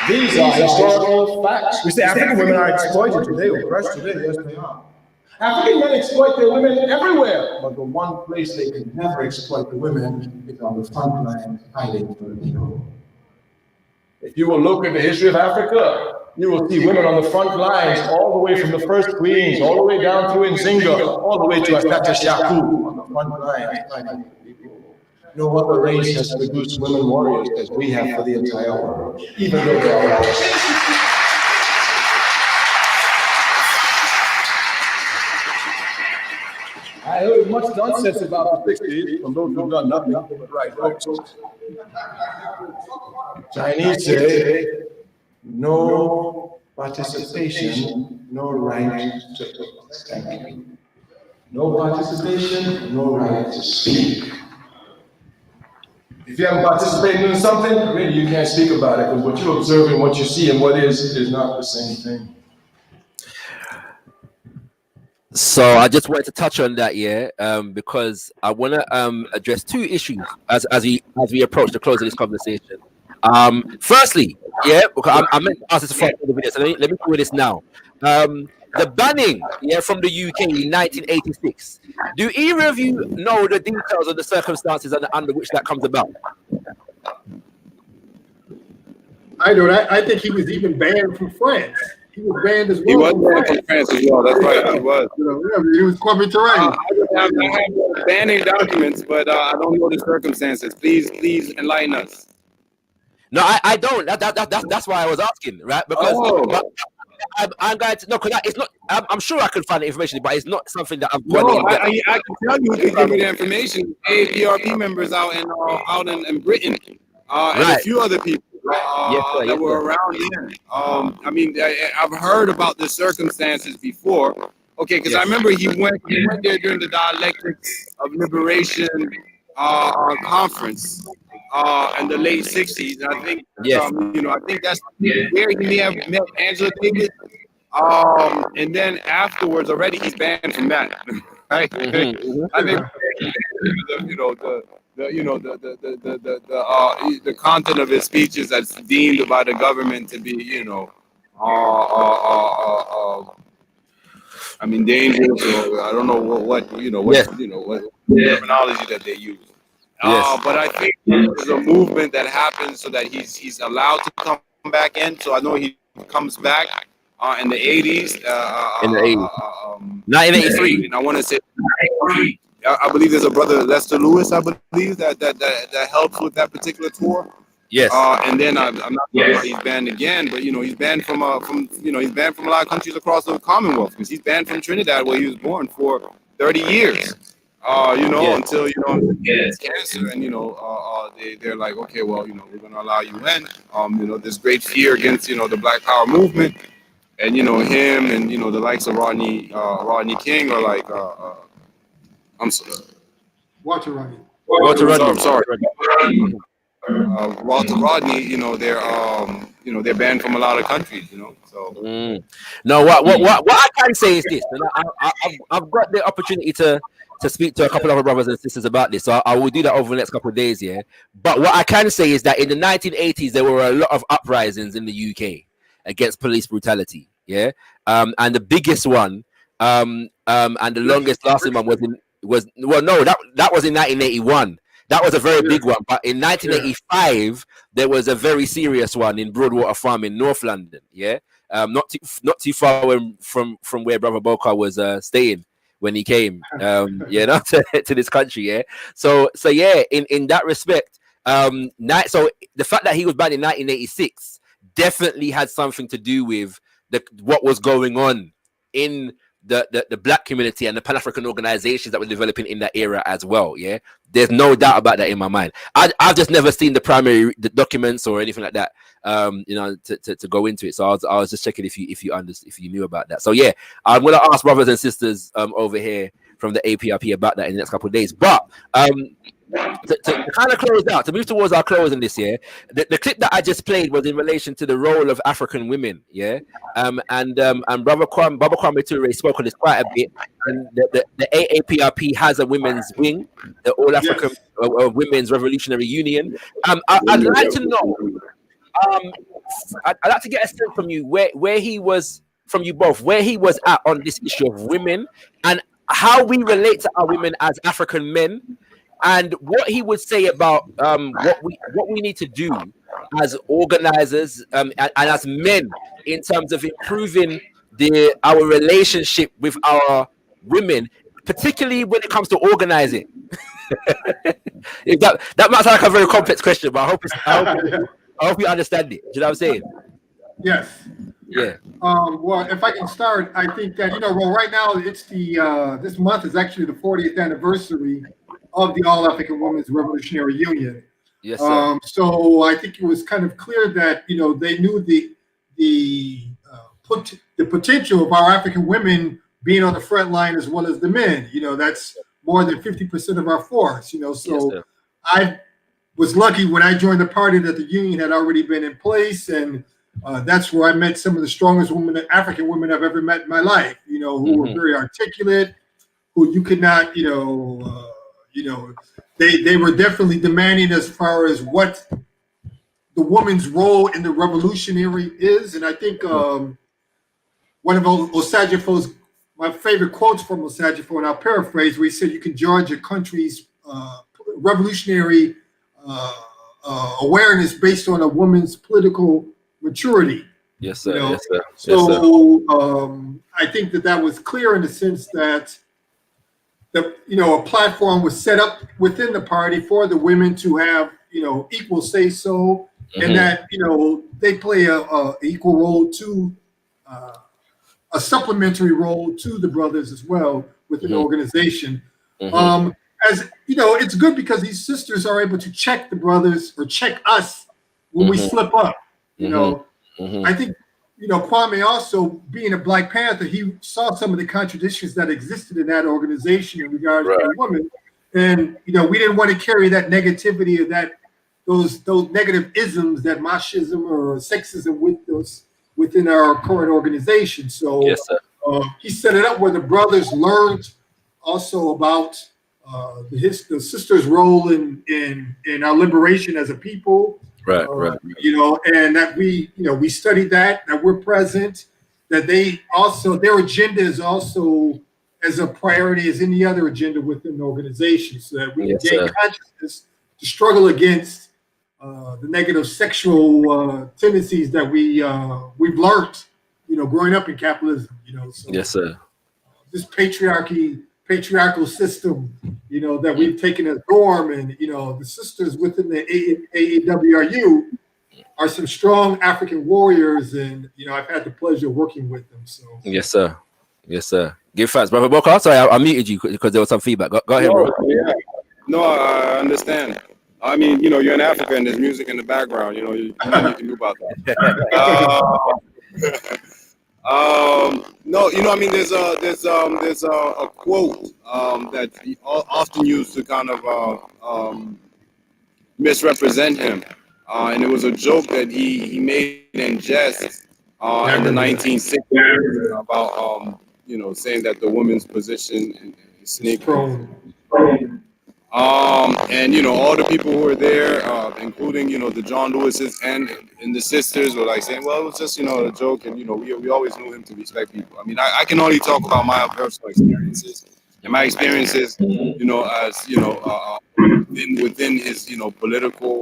These are historical facts. We say African women are exploited today, oppressed today. Yes, they are. African men exploit their women everywhere, but the one place they can never exploit the women is on the front line fighting for the people. If you will look at the history of Africa, you will see women on the front lines, all the way from the first queens, all the way down through Nzinga, all the way to Atata Shaku on the front lines fighting for the people. No other race has produced women warriors as we have for the entire world, even though they are ours. I heard much nonsense about the 60s from those who've done nothing but right folks. Chinese say, no participation, no right to speak. No participation, no right to speak. If you haven't participated in something, really you can't speak about it, because what you observe and what you see and what is not the same thing. So I just wanted to touch on that, because I want to address two issues as we approach the close of this conversation. Firstly, because I meant to ask this before the video, so let me do this now. The banning, from the UK in 1986. Do either of you know the details of the circumstances under which that comes about? I don't. I think he was even banned from France. He was banned as well. He was banned from France as well. That's right. He was. He was Kwame Ture. I have banning documents, but I don't know the circumstances. Please enlighten us. No, I don't. That's why I was asking, right? Because I'm going to because it's not. I'm sure I can find the information, but it's not something that I've got. No, I can tell you. To give you the information. AAPRP members out in Britain, and a few other people. That were around then. I mean, I've heard about the circumstances before. Okay, because I remember he went there during the Dialectics of Liberation conference in the late '60s. And I think, I think that's where he may have met Angela Davis. And then afterwards, already he's banned from that. Right? I think the content of his speeches that's deemed by the government to be, dangerous, or I don't know what terminology that they use. But I think there's a movement that happens so that he's allowed to come back in. So I know he comes back in the 80s. In the 80s. 1983. I want to say. I believe there's a brother, Lester Lewis, I believe, that helps with that particular tour. Yes. And then I'm not sure he's banned again, but he's banned from he's banned from a lot of countries across the Commonwealth, because he's banned from Trinidad where he was born for 30 years. Until he gets cancer, and they're like, okay, well, we're gonna allow you in. There's great fear against the Black Power movement, and him and the likes of Rodney King are like I'm sorry. Walter Rodney. I'm sorry. Walter Rodney, they're banned from a lot of countries, So. No, what I can say is this, and I've got the opportunity to speak to a couple of our brothers and sisters about this, so I will do that over the next couple of days, But what I can say is that in the 1980s, there were a lot of uprisings in the UK against police brutality, and the biggest one, and the longest lasting one that was in 1981. That was a very big one. But in 1985, there was a very serious one in Broadwater Farm in North London. Not too far from where Brother Bokar was staying when he came. To this country. So in that respect, so the fact that he was banned in 1986 definitely had something to do with what was going on in the black community and the Pan-African organizations that were developing in that era as well. There's no doubt about that in my mind. I've just never seen the documents or anything like that, to go into it. So I was just checking if you knew about that. So I'm gonna ask brothers and sisters over here from the APRP about that in the next couple of days. But to kind of close out, to move towards our closing this year, the clip that I just played was in relation to the role of African women, and Brother Kwame Ture spoke on this quite a bit. And the AAPRP has a women's wing, the All African Women's Revolutionary Union. I'd like to know, I'd like to get a sense from you where he was, from you both, where he was at on this issue of women and how we relate to our women as African men. And what he would say about what we need to do as organizers and as men in terms of improving our relationship with our women, particularly when it comes to organizing. that might sound like a very complex question, but I hope you understand it. Do you know what I'm saying? Yes. Yeah. Well, if I can start, I think that right now it's this month is actually the 40th anniversary of the All African Women's Revolutionary Union. Yes, sir. So I think it was kind of clear that they knew the potential of our African women being on the front line as well as the men. That's more than 50% of our force. So I was lucky when I joined the party that the union had already been in place, and That's where I met some of the strongest women, African women I've ever met in my life. Who were very articulate, who you could not, they were definitely demanding as far as what the woman's role in the revolutionary is. And I think one of Osagyefo, my favorite quotes from Osagyefo, and I'll paraphrase, where he said, "You can judge a country's revolutionary awareness based on a woman's political maturity." Yes, sir. Yes, sir. So I think that was clear in the sense that a platform was set up within the party for the women to have equal say so, and that they play a equal role to a supplementary role to the brothers as well within the organization. As it's good because these sisters are able to check the brothers or check us when we slip up. I think Kwame, also being a Black Panther, he saw some of the contradictions that existed in that organization in regards to women, and we didn't want to carry that negativity or those negative isms, that machismo or sexism within our current organization. So he set it up where the brothers learned also about the sisters' role in our liberation as a people. Right. And that we studied that we're present, that their agenda is also as a priority as any other agenda within the organization, so that we can gain consciousness to struggle against the negative sexual tendencies that we've learned, growing up in capitalism, So, yes, sir. This patriarchal system, that we've taken as norm, and the sisters within the AAWRU are some strong African warriors, and I've had the pleasure of working with them. So yes, sir. Give thanks, brother Bokar. Sorry, I muted you because there was some feedback. Go ahead, bro. Yeah. No, I understand. I mean, you're in Africa and there's music in the background. You can do about that. No, I mean, there's a quote that he often used to kind of misrepresent him, and it was a joke that he made in jest in the 1960s about saying that the women's position is snake. And all the people who were there, including the John Lewises and the sisters, were like saying, well, it was just a joke, and we always knew him to respect people. I mean, I can only talk about my personal experiences, and my experiences, as within his political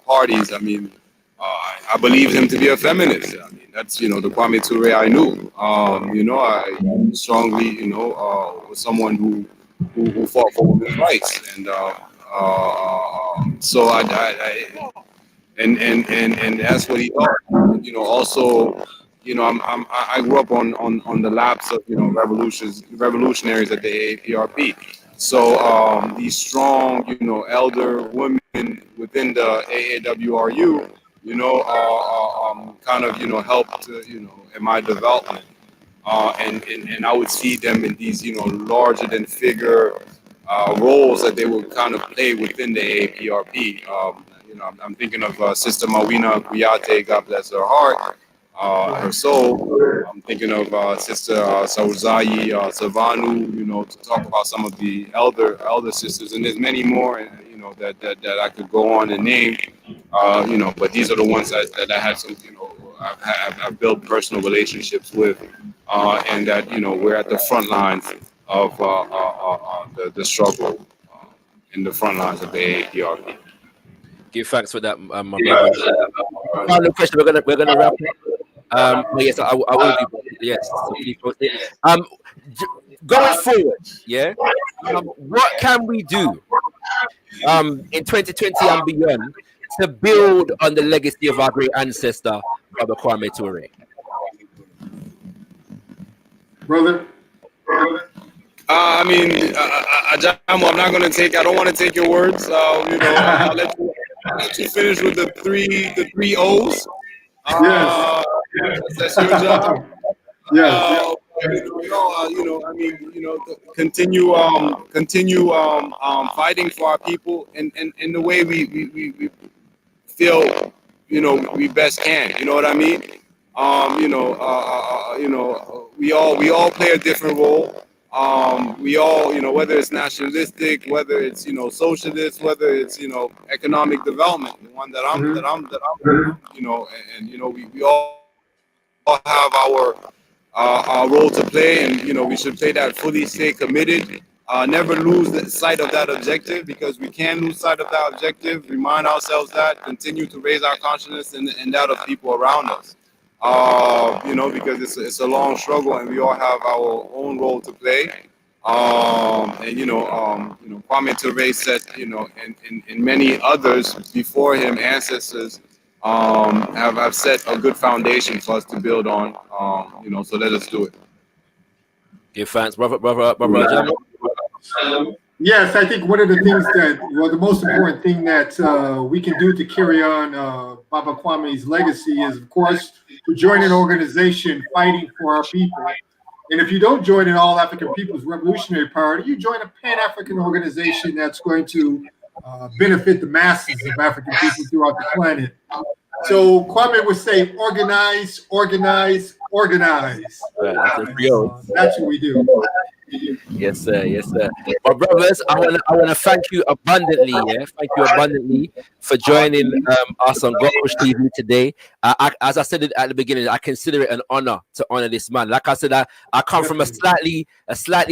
parties. I mean, I believed him to be a feminist. I mean, that's the Kwame Ture I knew. I strongly was someone who fought for women's rights, and so and that's what he thought. Also, I grew up on the laps of revolutionaries at the AAPRP. So these strong elder women within the AAWRU kind of helped in my development. And I would see them in these, larger than figure roles that they would kind of play within the AAPRP. I'm thinking of Sister Mawina Kuyate, God bless her heart, her soul. I'm thinking of Sister Sauzayi Savanu, to talk about some of the elder sisters, and there's many more, that I could go on and name, but these are the ones that I had some, I've built personal relationships with. And that we're at the front lines of the struggle, in the front lines of the AAPRP. Give thanks for that, my brother. Final question. We're gonna wrap up. Yes, I will do. Yes. Going forward, what can we do in 2020 and beyond to build on the legacy of our great ancestor, Brother Kwame Ture? Brother? I mean, Ajamu, I don't want to take your words. I'll let you finish with the three O's. Yes. That's your job. Yes. Continue fighting for our people in the way we feel, we best can. You know what I mean? We all play a different role. We all, whether it's nationalistic, whether it's socialist, whether it's economic development, the one that I'm we all have our role to play, and we should play that fully, stay committed, never lose the sight of that objective, because we can lose sight of that objective. Remind ourselves that, continue to raise our consciousness and that of people around us. Because it's a long struggle, and we all have our own role to play. Kwame Ture said, and many others before him, ancestors, have set a good foundation for us to build on. So let us do it. Give thanks, brother Ajamu. Yes, I think one of the things the most important thing that we can do to carry on Baba Kwame's legacy is, of course, to join an organization fighting for our people. And if you don't join an All-African People's Revolutionary Party, you join a Pan-African organization that's going to benefit the masses of African people throughout the planet. So Kwame would say, organize, organize, organize. That's what we do. Yes, sir. Yes, sir. My brothers, I want to thank you abundantly. Yeah, thank you abundantly for joining us on Gokush TV today. As I said at the beginning, I consider it an honor to honor this man. Like I said, I come from a slightly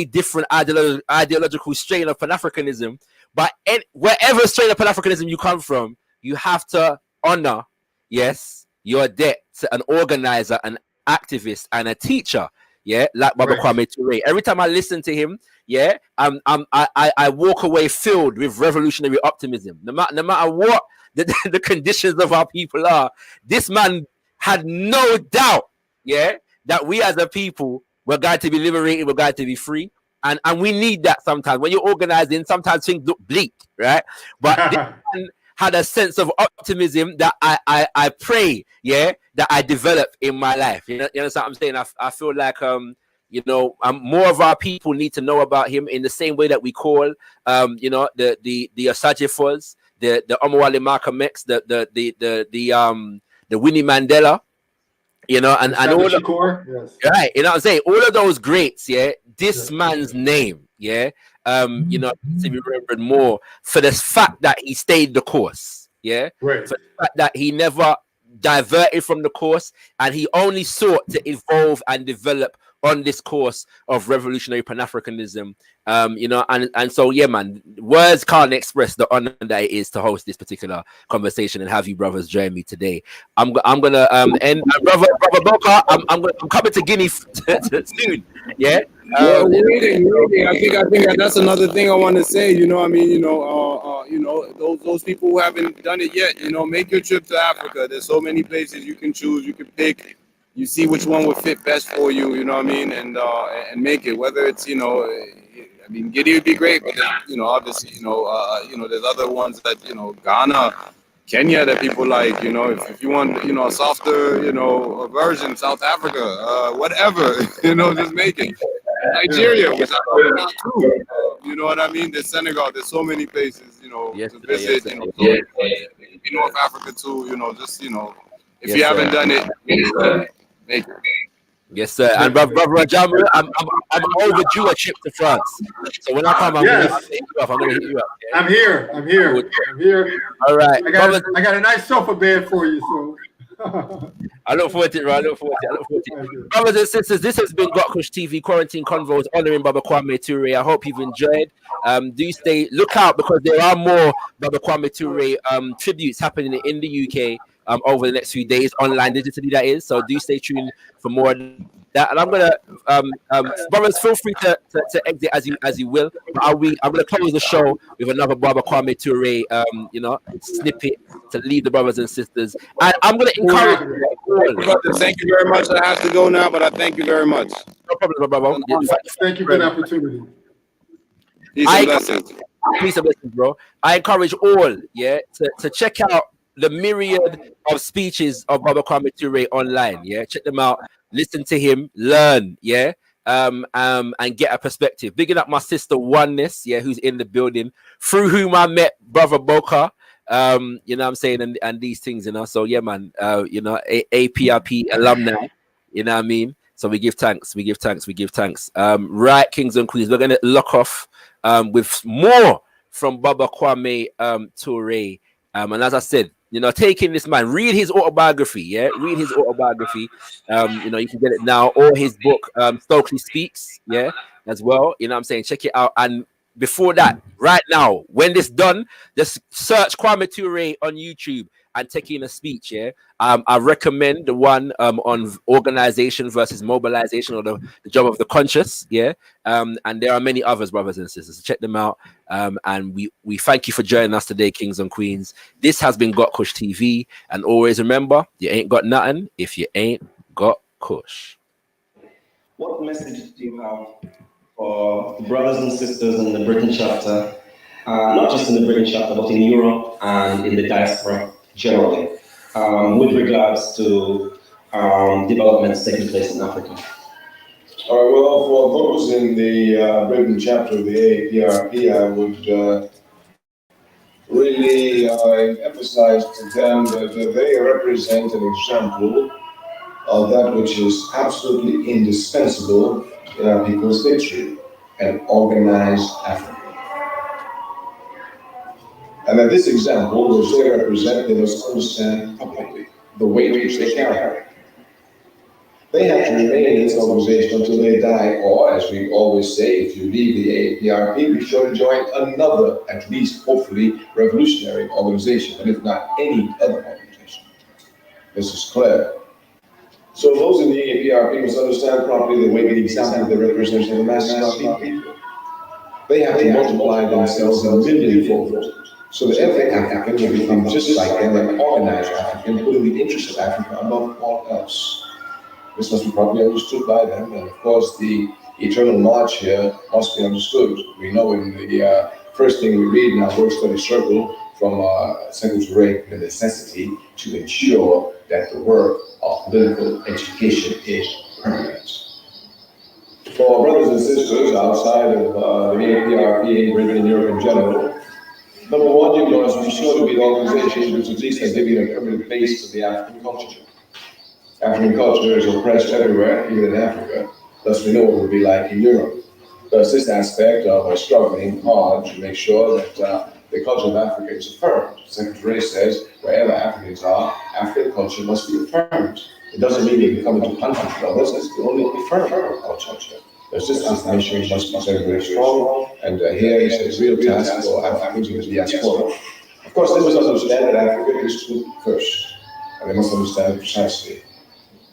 different ideological strain of Pan-Africanism. But wherever strain of Pan-Africanism you come from, you have to honor, yes, your debt to an organizer, an activist, and a teacher. Yeah, like Baba Kwame Ture. Every time I listen to him, yeah, I walk away filled with revolutionary optimism. No matter what the conditions of our people are, this man had no doubt, yeah, that we as a people were going to be liberated, we're going to be free. And we need that sometimes. When you're organizing, sometimes things look bleak, right? But this man had a sense of optimism that I pray, yeah, that I develop in my life. You understand what I'm saying? I feel like more of our people need to know about him in the same way that we call the Asajifos, the Omowale Malcolm X, the Winnie Mandela, and all the right, you know what I'm saying? All of those greats, yeah, this man's name, yeah. To be remembered more for the fact that he stayed the course, yeah, for the fact that he never diverted from the course, and he only sought to evolve and develop on this course of revolutionary Pan-Africanism. And so yeah, man, words can't express the honor that it is to host this particular conversation and have you brothers join me today. I'm gonna end, brother Bokar, I'm coming to Guinea soon. Yeah. Waiting. I think that's another thing I want to say. Those people who haven't done it yet, make your trip to Africa. There's so many places you can choose, you can pick. You see which one would fit best for you, you know what I mean, and make it. Whether it's Guinea would be great, but then, obviously, there's other ones that Ghana, Kenya that people like. If you want a softer version, South Africa, whatever, just make it. Nigeria, which I love too. You know what I mean? There's Senegal. There's so many places, to visit. North Africa too. If you haven't done it, make it. Yes, sir. And brother Ajamu, I'm overdue a trip to France. So when I come, I'm going to hit you up. Okay? I'm here. All right. I got a nice sofa bed for you, so. I look forward to it, bro. I look forward to it. Brothers and sisters, this has been Gotkush TV Quarantine Convos honoring Baba Kwame Ture. I hope you've enjoyed. Look out, because there are more Baba Kwame Ture tributes happening in the UK over the next few days, online digitally, that is. So do stay tuned for more of that. And I'm gonna brothers, feel free to exit as you will. But I'm gonna close the show with another Baba Kwame Ture snippet to leave the brothers and sisters. And I'm gonna encourage thank you very much. I have to go now, but I thank you very much. No problem, brother. Thank you for the opportunity. Peace and blessings. Peace and blessings, bro. I encourage all, to check out the myriad of speeches of Baba Kwame Ture online. Yeah, check them out. Listen to him, learn, and get a perspective. Bigging up my sister Oneness, who's in the building, through whom I met brother Bokar. You know what I'm saying, and these things, you know. So yeah, man, you know, APRP alumni, you know what I mean. So we give thanks, we give thanks, we give thanks. Right, kings and queens, we're gonna lock off with more from KWAME Ture. And as I said, you know, taking this man, read his autobiography, yeah, read his autobiography. You know, you can get it now, or his book, Stokely Speaks, yeah, as well. You know what I'm saying? Check it out. And before that, right now, when this done, just search KWAME Ture on YouTube and take in a speech, yeah. I recommend the one on organization versus mobilization, or the job of the conscious, yeah. And there are many others, brothers and sisters. So check them out. And we thank you for joining us today, kings and queens. This has been Got Kush TV, and always remember, you ain't got nothing if you ain't got Kush. What message do you have for the brothers and sisters in the Britain chapter, not just in the Britain chapter, but in Europe and in the diaspora generally, with regards to developments taking place in Africa? Well, for those in the Britain chapter of the AAPRP, I would really emphasize to them that they represent an example of that which is absolutely indispensable in our people's history, an organized Africa. And that this example, which they represent, they must understand publicly the weight which they carry. They have to remain in this organization until they die, or, as we always say, if you leave the AAPRP, be sure to join another, at least hopefully, revolutionary organization, and if not any other organization. This is clear. So those in the AAPRP must understand properly the weight of the example they represent to the masses of our people. They have to multiply themselves a millionfold, so that every African will become just like them, an organized African, putting the interests of Africa above all else. This must be properly understood by them, and of course the eternal march here must be understood. We know in the first thing we read in our work study circle from Secretary the necessity to ensure that the work of political education is permanent. For brothers and sisters outside of the AAPRP in Britain and Europe in general, number one, you must be sure to be an organization which at least has given a permanent base to the African culture. African culture is oppressed everywhere, even in Africa, thus we know what it would be like in Europe. Thus this aspect of struggling hard to make sure that the culture of Africa is affirmed. Secretary says, wherever Africans are, African culture must be affirmed. It doesn't mean they can come into conflict with others, it's only affirm our culture. There's this affirmation must be very, very strong, and here is a real task for Africans in the diaspora. Of course, they must understand that Africa is food first, and they must understand precisely.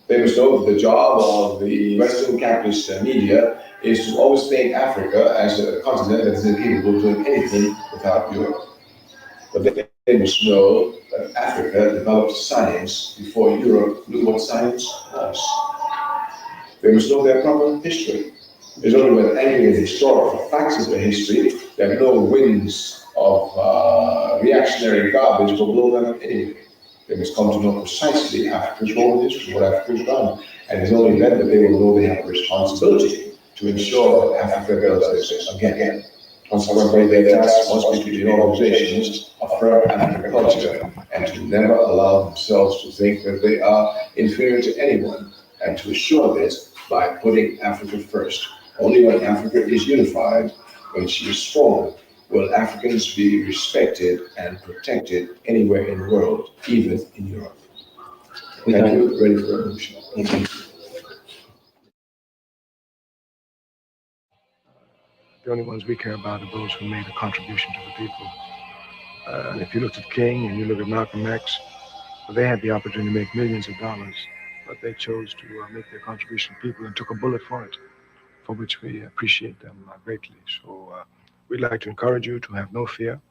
They must know that the job of the Western capitalist media is to always paint Africa as a continent that is incapable of doing anything without Europe. But they must know that Africa developed science before Europe knew what science was. They must know their proper history. It's only when anchoring the historical facts of their history that no winds of reactionary garbage will blow them up anyway. They must come to know precisely Africa's role in history, what Africa's done. And it's only then that they will know they have a responsibility to ensure that Africa does this again. Consequently, their task must be to the organizations affirm African culture and to never allow themselves to think that they are inferior to anyone, and to assure this by putting Africa first. Only when Africa is unified, when she is strong, will Africans be respected and protected anywhere in the world, even in Europe. Thank you. Ready for revolution. Thank you. The only ones we care about are those who made a contribution to the people. And if you looked at King and you look at Malcolm X, they had the opportunity to make millions of dollars, but they chose to make their contribution to people and took a bullet for it, for which we appreciate them greatly. So we'd like to encourage you to have no fear,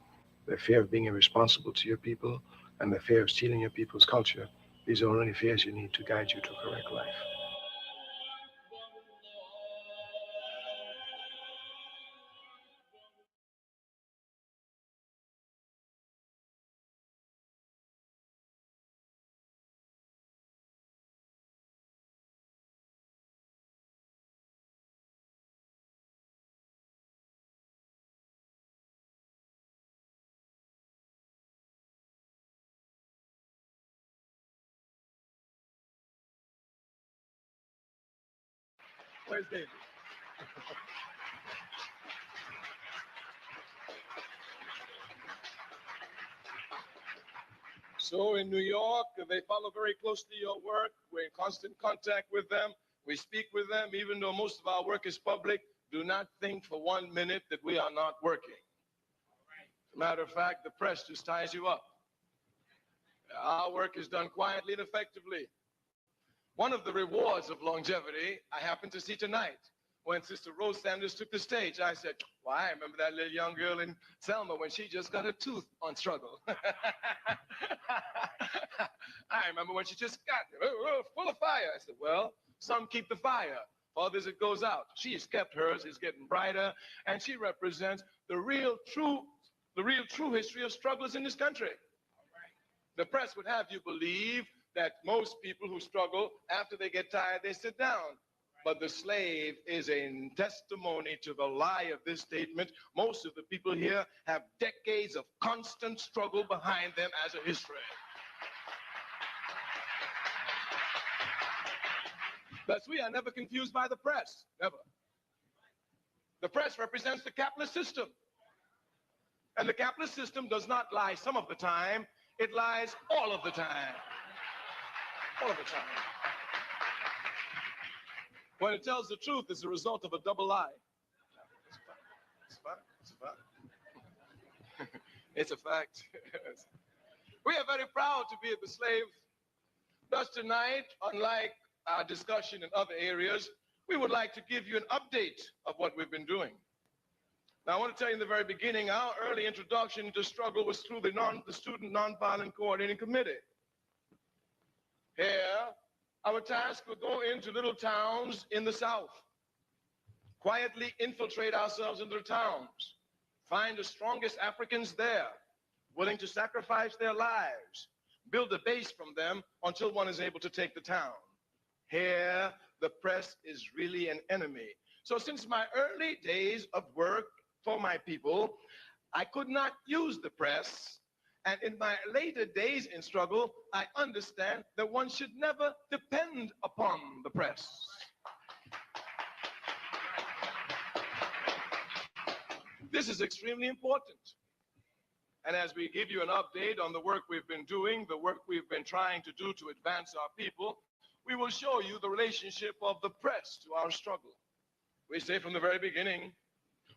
the fear of being irresponsible to your people and the fear of stealing your people's culture. These are only fears you need to guide you to correct life. Where's David? So in New York, they follow very closely your work. We're in constant contact with them. We speak with them, even though most of our work is public. Do not think for 1 minute that we are not working. As a matter of fact, the press just ties you up. Our work is done quietly and effectively. One of the rewards of longevity I happened to see tonight when Sister Rose Sanders took the stage. I said, well, I remember that little young girl in Selma when she just got a tooth on struggle. I remember when she just got full of fire. I said, well, some keep the fire, for others it goes out. She has kept hers, it's getting brighter, and she represents the real true history of struggles in this country. The press would have you believe that most people who struggle, after they get tired, they sit down. But the slave is a testimony to the lie of this statement. Most of the people here have decades of constant struggle behind them as a history. Thus, we are never confused by the press, never. The press represents the capitalist system. And the capitalist system does not lie some of the time, it lies all of the time. All of the time. When it tells the truth, it's a result of a double lie. It's a fact. It's a fact. It's a fact. We are very proud to be the slave. Thus tonight, unlike our discussion in other areas, we would like to give you an update of what we've been doing. Now, I want to tell you in the very beginning, our early introduction to struggle was through the Student Nonviolent Coordinating Committee. Here, our task would go into little towns in the South, quietly infiltrate ourselves into the towns, find the strongest Africans there, willing to sacrifice their lives, build a base from them until one is able to take the town. Here, the press is really an enemy. So since my early days of work for my people, I could not use the press. And in my later days in struggle, I understand that one should never depend upon the press. This is extremely important. And as we give you an update on the work we've been doing, the work we've been trying to do to advance our people, we will show you the relationship of the press to our struggle. We say from the very beginning,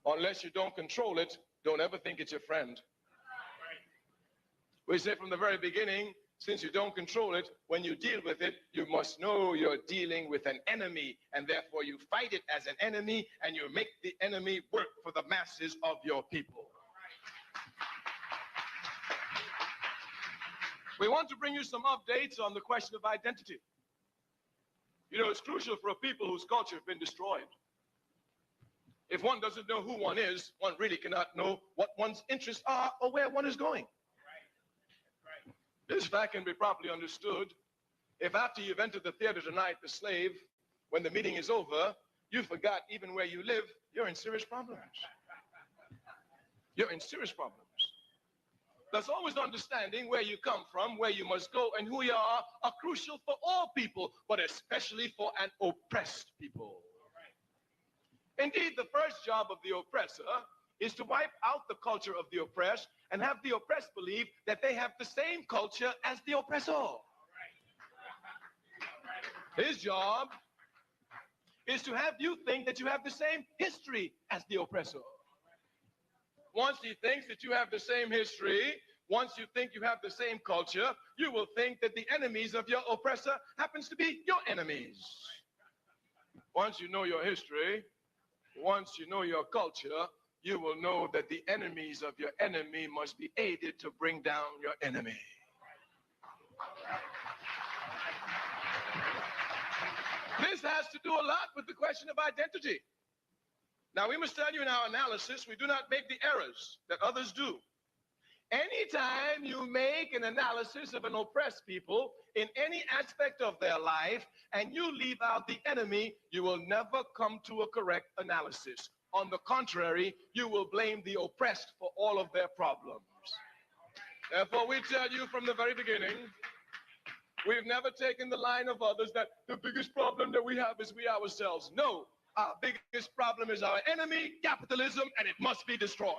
unless you don't control it, don't ever think it's your friend. We say from the very beginning, since you don't control it, when you deal with it, you must know you're dealing with an enemy, and therefore you fight it as an enemy, and you make the enemy work for the masses of your people. We want to bring you some updates on the question of identity. You know, it's crucial for a people whose culture has been destroyed. If one doesn't know who one is, one really cannot know what one's interests are or where one is going. This fact can be properly understood if after you've entered the theater tonight, the slave, when the meeting is over, you forgot even where you live, you're in serious problems. You're in serious problems. Thus, always understanding where you come from, where you must go, and who you are crucial for all people, but especially for an oppressed people. Indeed, the first job of the oppressor is to wipe out the culture of the oppressed and have the oppressed believe that they have the same culture as the oppressor. His job is to have you think that you have the same history as the oppressor. Once he thinks that you have the same history, once you think you have the same culture, you will think that the enemies of your oppressor happens to be your enemies. Once you know your history, once you know your culture, you will know that the enemies of your enemy must be aided to bring down your enemy. This has to do a lot with the question of identity. Now, we must tell you in our analysis, we do not make the errors that others do. Anytime you make an analysis of an oppressed people in any aspect of their life and you leave out the enemy, you will never come to a correct analysis. On the contrary, you will blame the oppressed for all of their problems. Therefore, we tell you from the very beginning, we've never taken the line of others that the biggest problem that we have is we ourselves. No, Our biggest problem is our enemy, capitalism, and it must be destroyed.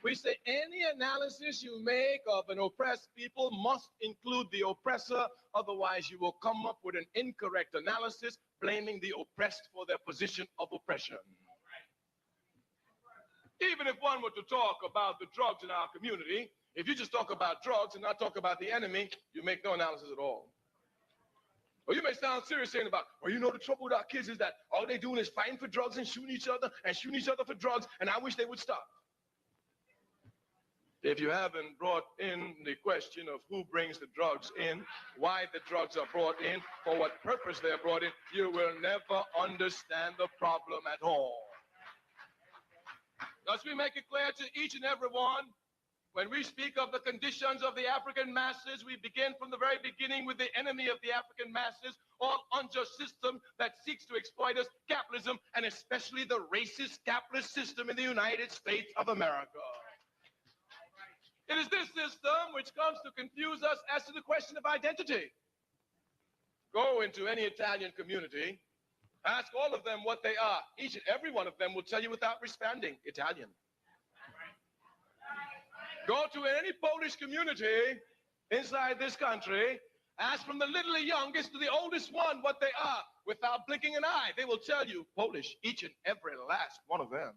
We say any analysis you make of an oppressed people must include the oppressor, otherwise you will come up with an incorrect analysis blaming the oppressed for their position of oppression. Even if one were to talk about the drugs in our community, if you just talk about drugs and not talk about the enemy, you make no analysis at all. Or you may sound serious saying about, well, you know, the trouble with our kids is that all they're doing is fighting for drugs and shooting each other for drugs, and I wish they would stop. If you haven't brought in the question of who brings the drugs in, why the drugs are brought in, for what purpose they're brought in, you will never understand the problem at all. Thus we make it clear to each and every one, when we speak of the conditions of the African masses, we begin from the very beginning with the enemy of the African masses, all unjust system that seeks to exploit us, capitalism, and especially the racist capitalist system in the United States of America. It is this system which comes to confuse us as to the question of identity. Go into any Italian community, ask all of them what they are. Each and every one of them will tell you without responding, Italian. Go to any Polish community inside this country, ask from the little youngest to the oldest one what they are. Without blinking an eye, they will tell you Polish, each and every last one of them.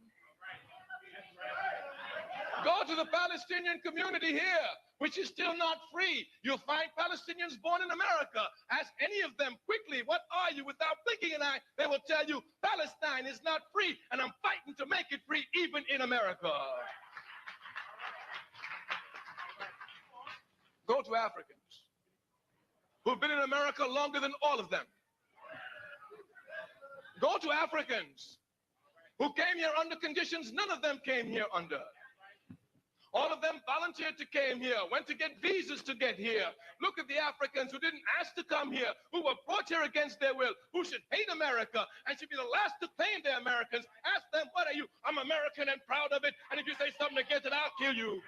Go to the Palestinian community here, which is still not free. You'll find Palestinians born in America. Ask any of them quickly, what are you? Without blinking an eye, they will tell you Palestine is not free, and I'm fighting to make it free even in America. Go to Africans who've been in America longer than all of them. Go to Africans who came here under conditions none of them came here under. All of them volunteered to come here, went to get visas to get here. Look at the Africans who didn't ask to come here, who were brought here against their will, who should hate America and should be the last to claim they're Americans. Ask them, what are you? I'm American and proud of it. And if you say something against it, I'll kill you.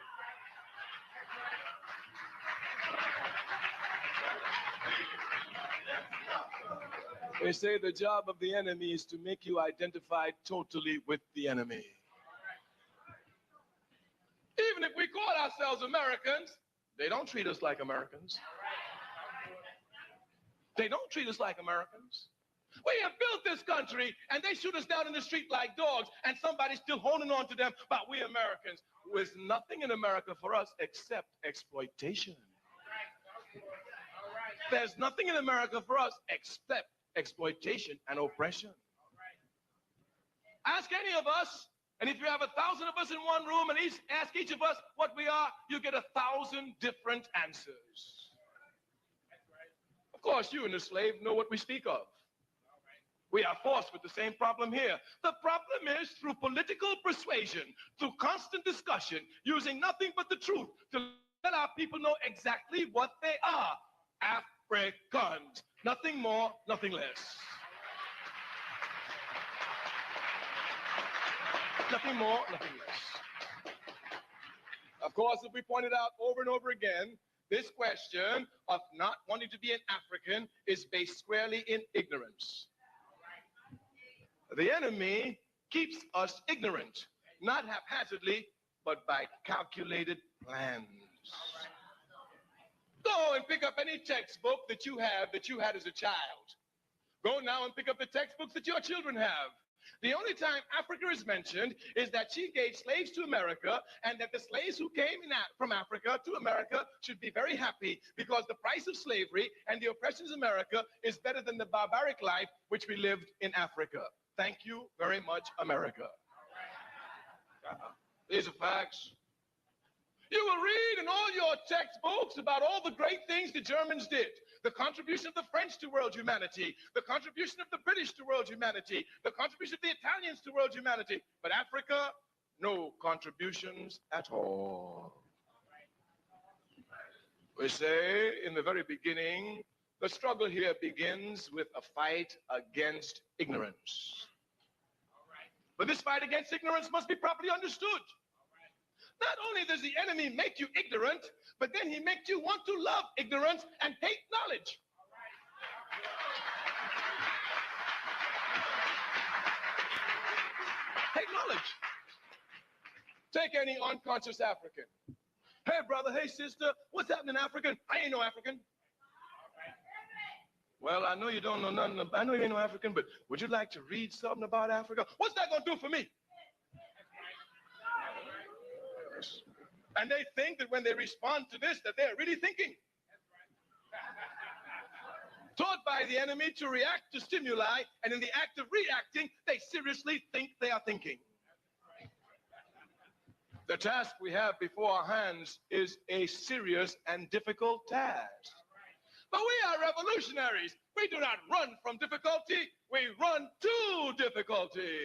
They say the job of the enemy is to make you identify totally with the enemy. Even if we call ourselves Americans, they don't treat us like Americans. They don't treat us like Americans. We have built this country and they shoot us down in the street like dogs, and somebody's still holding on to them about we Americans. There's nothing in America for us except exploitation. There's nothing in America for us except exploitation and oppression. Ask any of us, and if you have 1,000 of us in one room and ask each of us what we are, you get 1,000 different answers. Of course, you and the slave know what we speak of. We are forced with the same problem here. The problem is through political persuasion, through constant discussion, using nothing but the truth to let our people know exactly what they are. Africans. Nothing more, nothing less. Nothing more, nothing less. Of course, as we pointed out over and over again, this question of not wanting to be an African is based squarely in ignorance. The enemy keeps us ignorant, not haphazardly, but by calculated plans. Go and pick up any textbook that you had as a child. Go now and pick up the textbooks that your children have. The only time Africa is mentioned is that she gave slaves to America, and that the slaves who came from Africa to America should be very happy because the price of slavery and the oppressions of America is better than the barbaric life which we lived in Africa. Thank you very much, America. These are facts. You will read in all your textbooks about all the great things the Germans did, the contribution of the French to world humanity, the contribution of the British to world humanity, the contribution of the Italians to world humanity. But Africa, no contributions at all. We say in the very beginning, the struggle here begins with a fight against ignorance. But this fight against ignorance must be properly understood. Not only does the enemy make you ignorant, but then he makes you want to love ignorance and hate knowledge. Hate knowledge. Take any unconscious African. Hey, brother, hey, sister, what's happening, African? I ain't no African. Well, I know you don't know nothing. I know you ain't no African, but would you like to read something about Africa? What's that going to do for me? And they think that when they respond to this, that they're really thinking. Taught by the enemy to react to stimuli, and in the act of reacting, they seriously think they are thinking. The task we have before our hands is a serious and difficult task. But we are revolutionaries. We do not run from difficulty. We run to difficulty.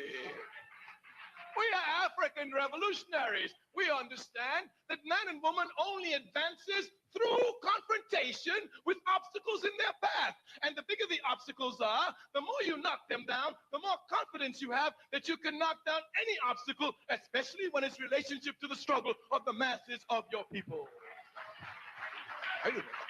We are African revolutionaries. We understand that man and woman only advances through confrontation with obstacles in their path. And the bigger the obstacles are, the more you knock them down, the more confidence you have that you can knock down any obstacle, especially when it's relationship to the struggle of the masses of your people. Wait a minute.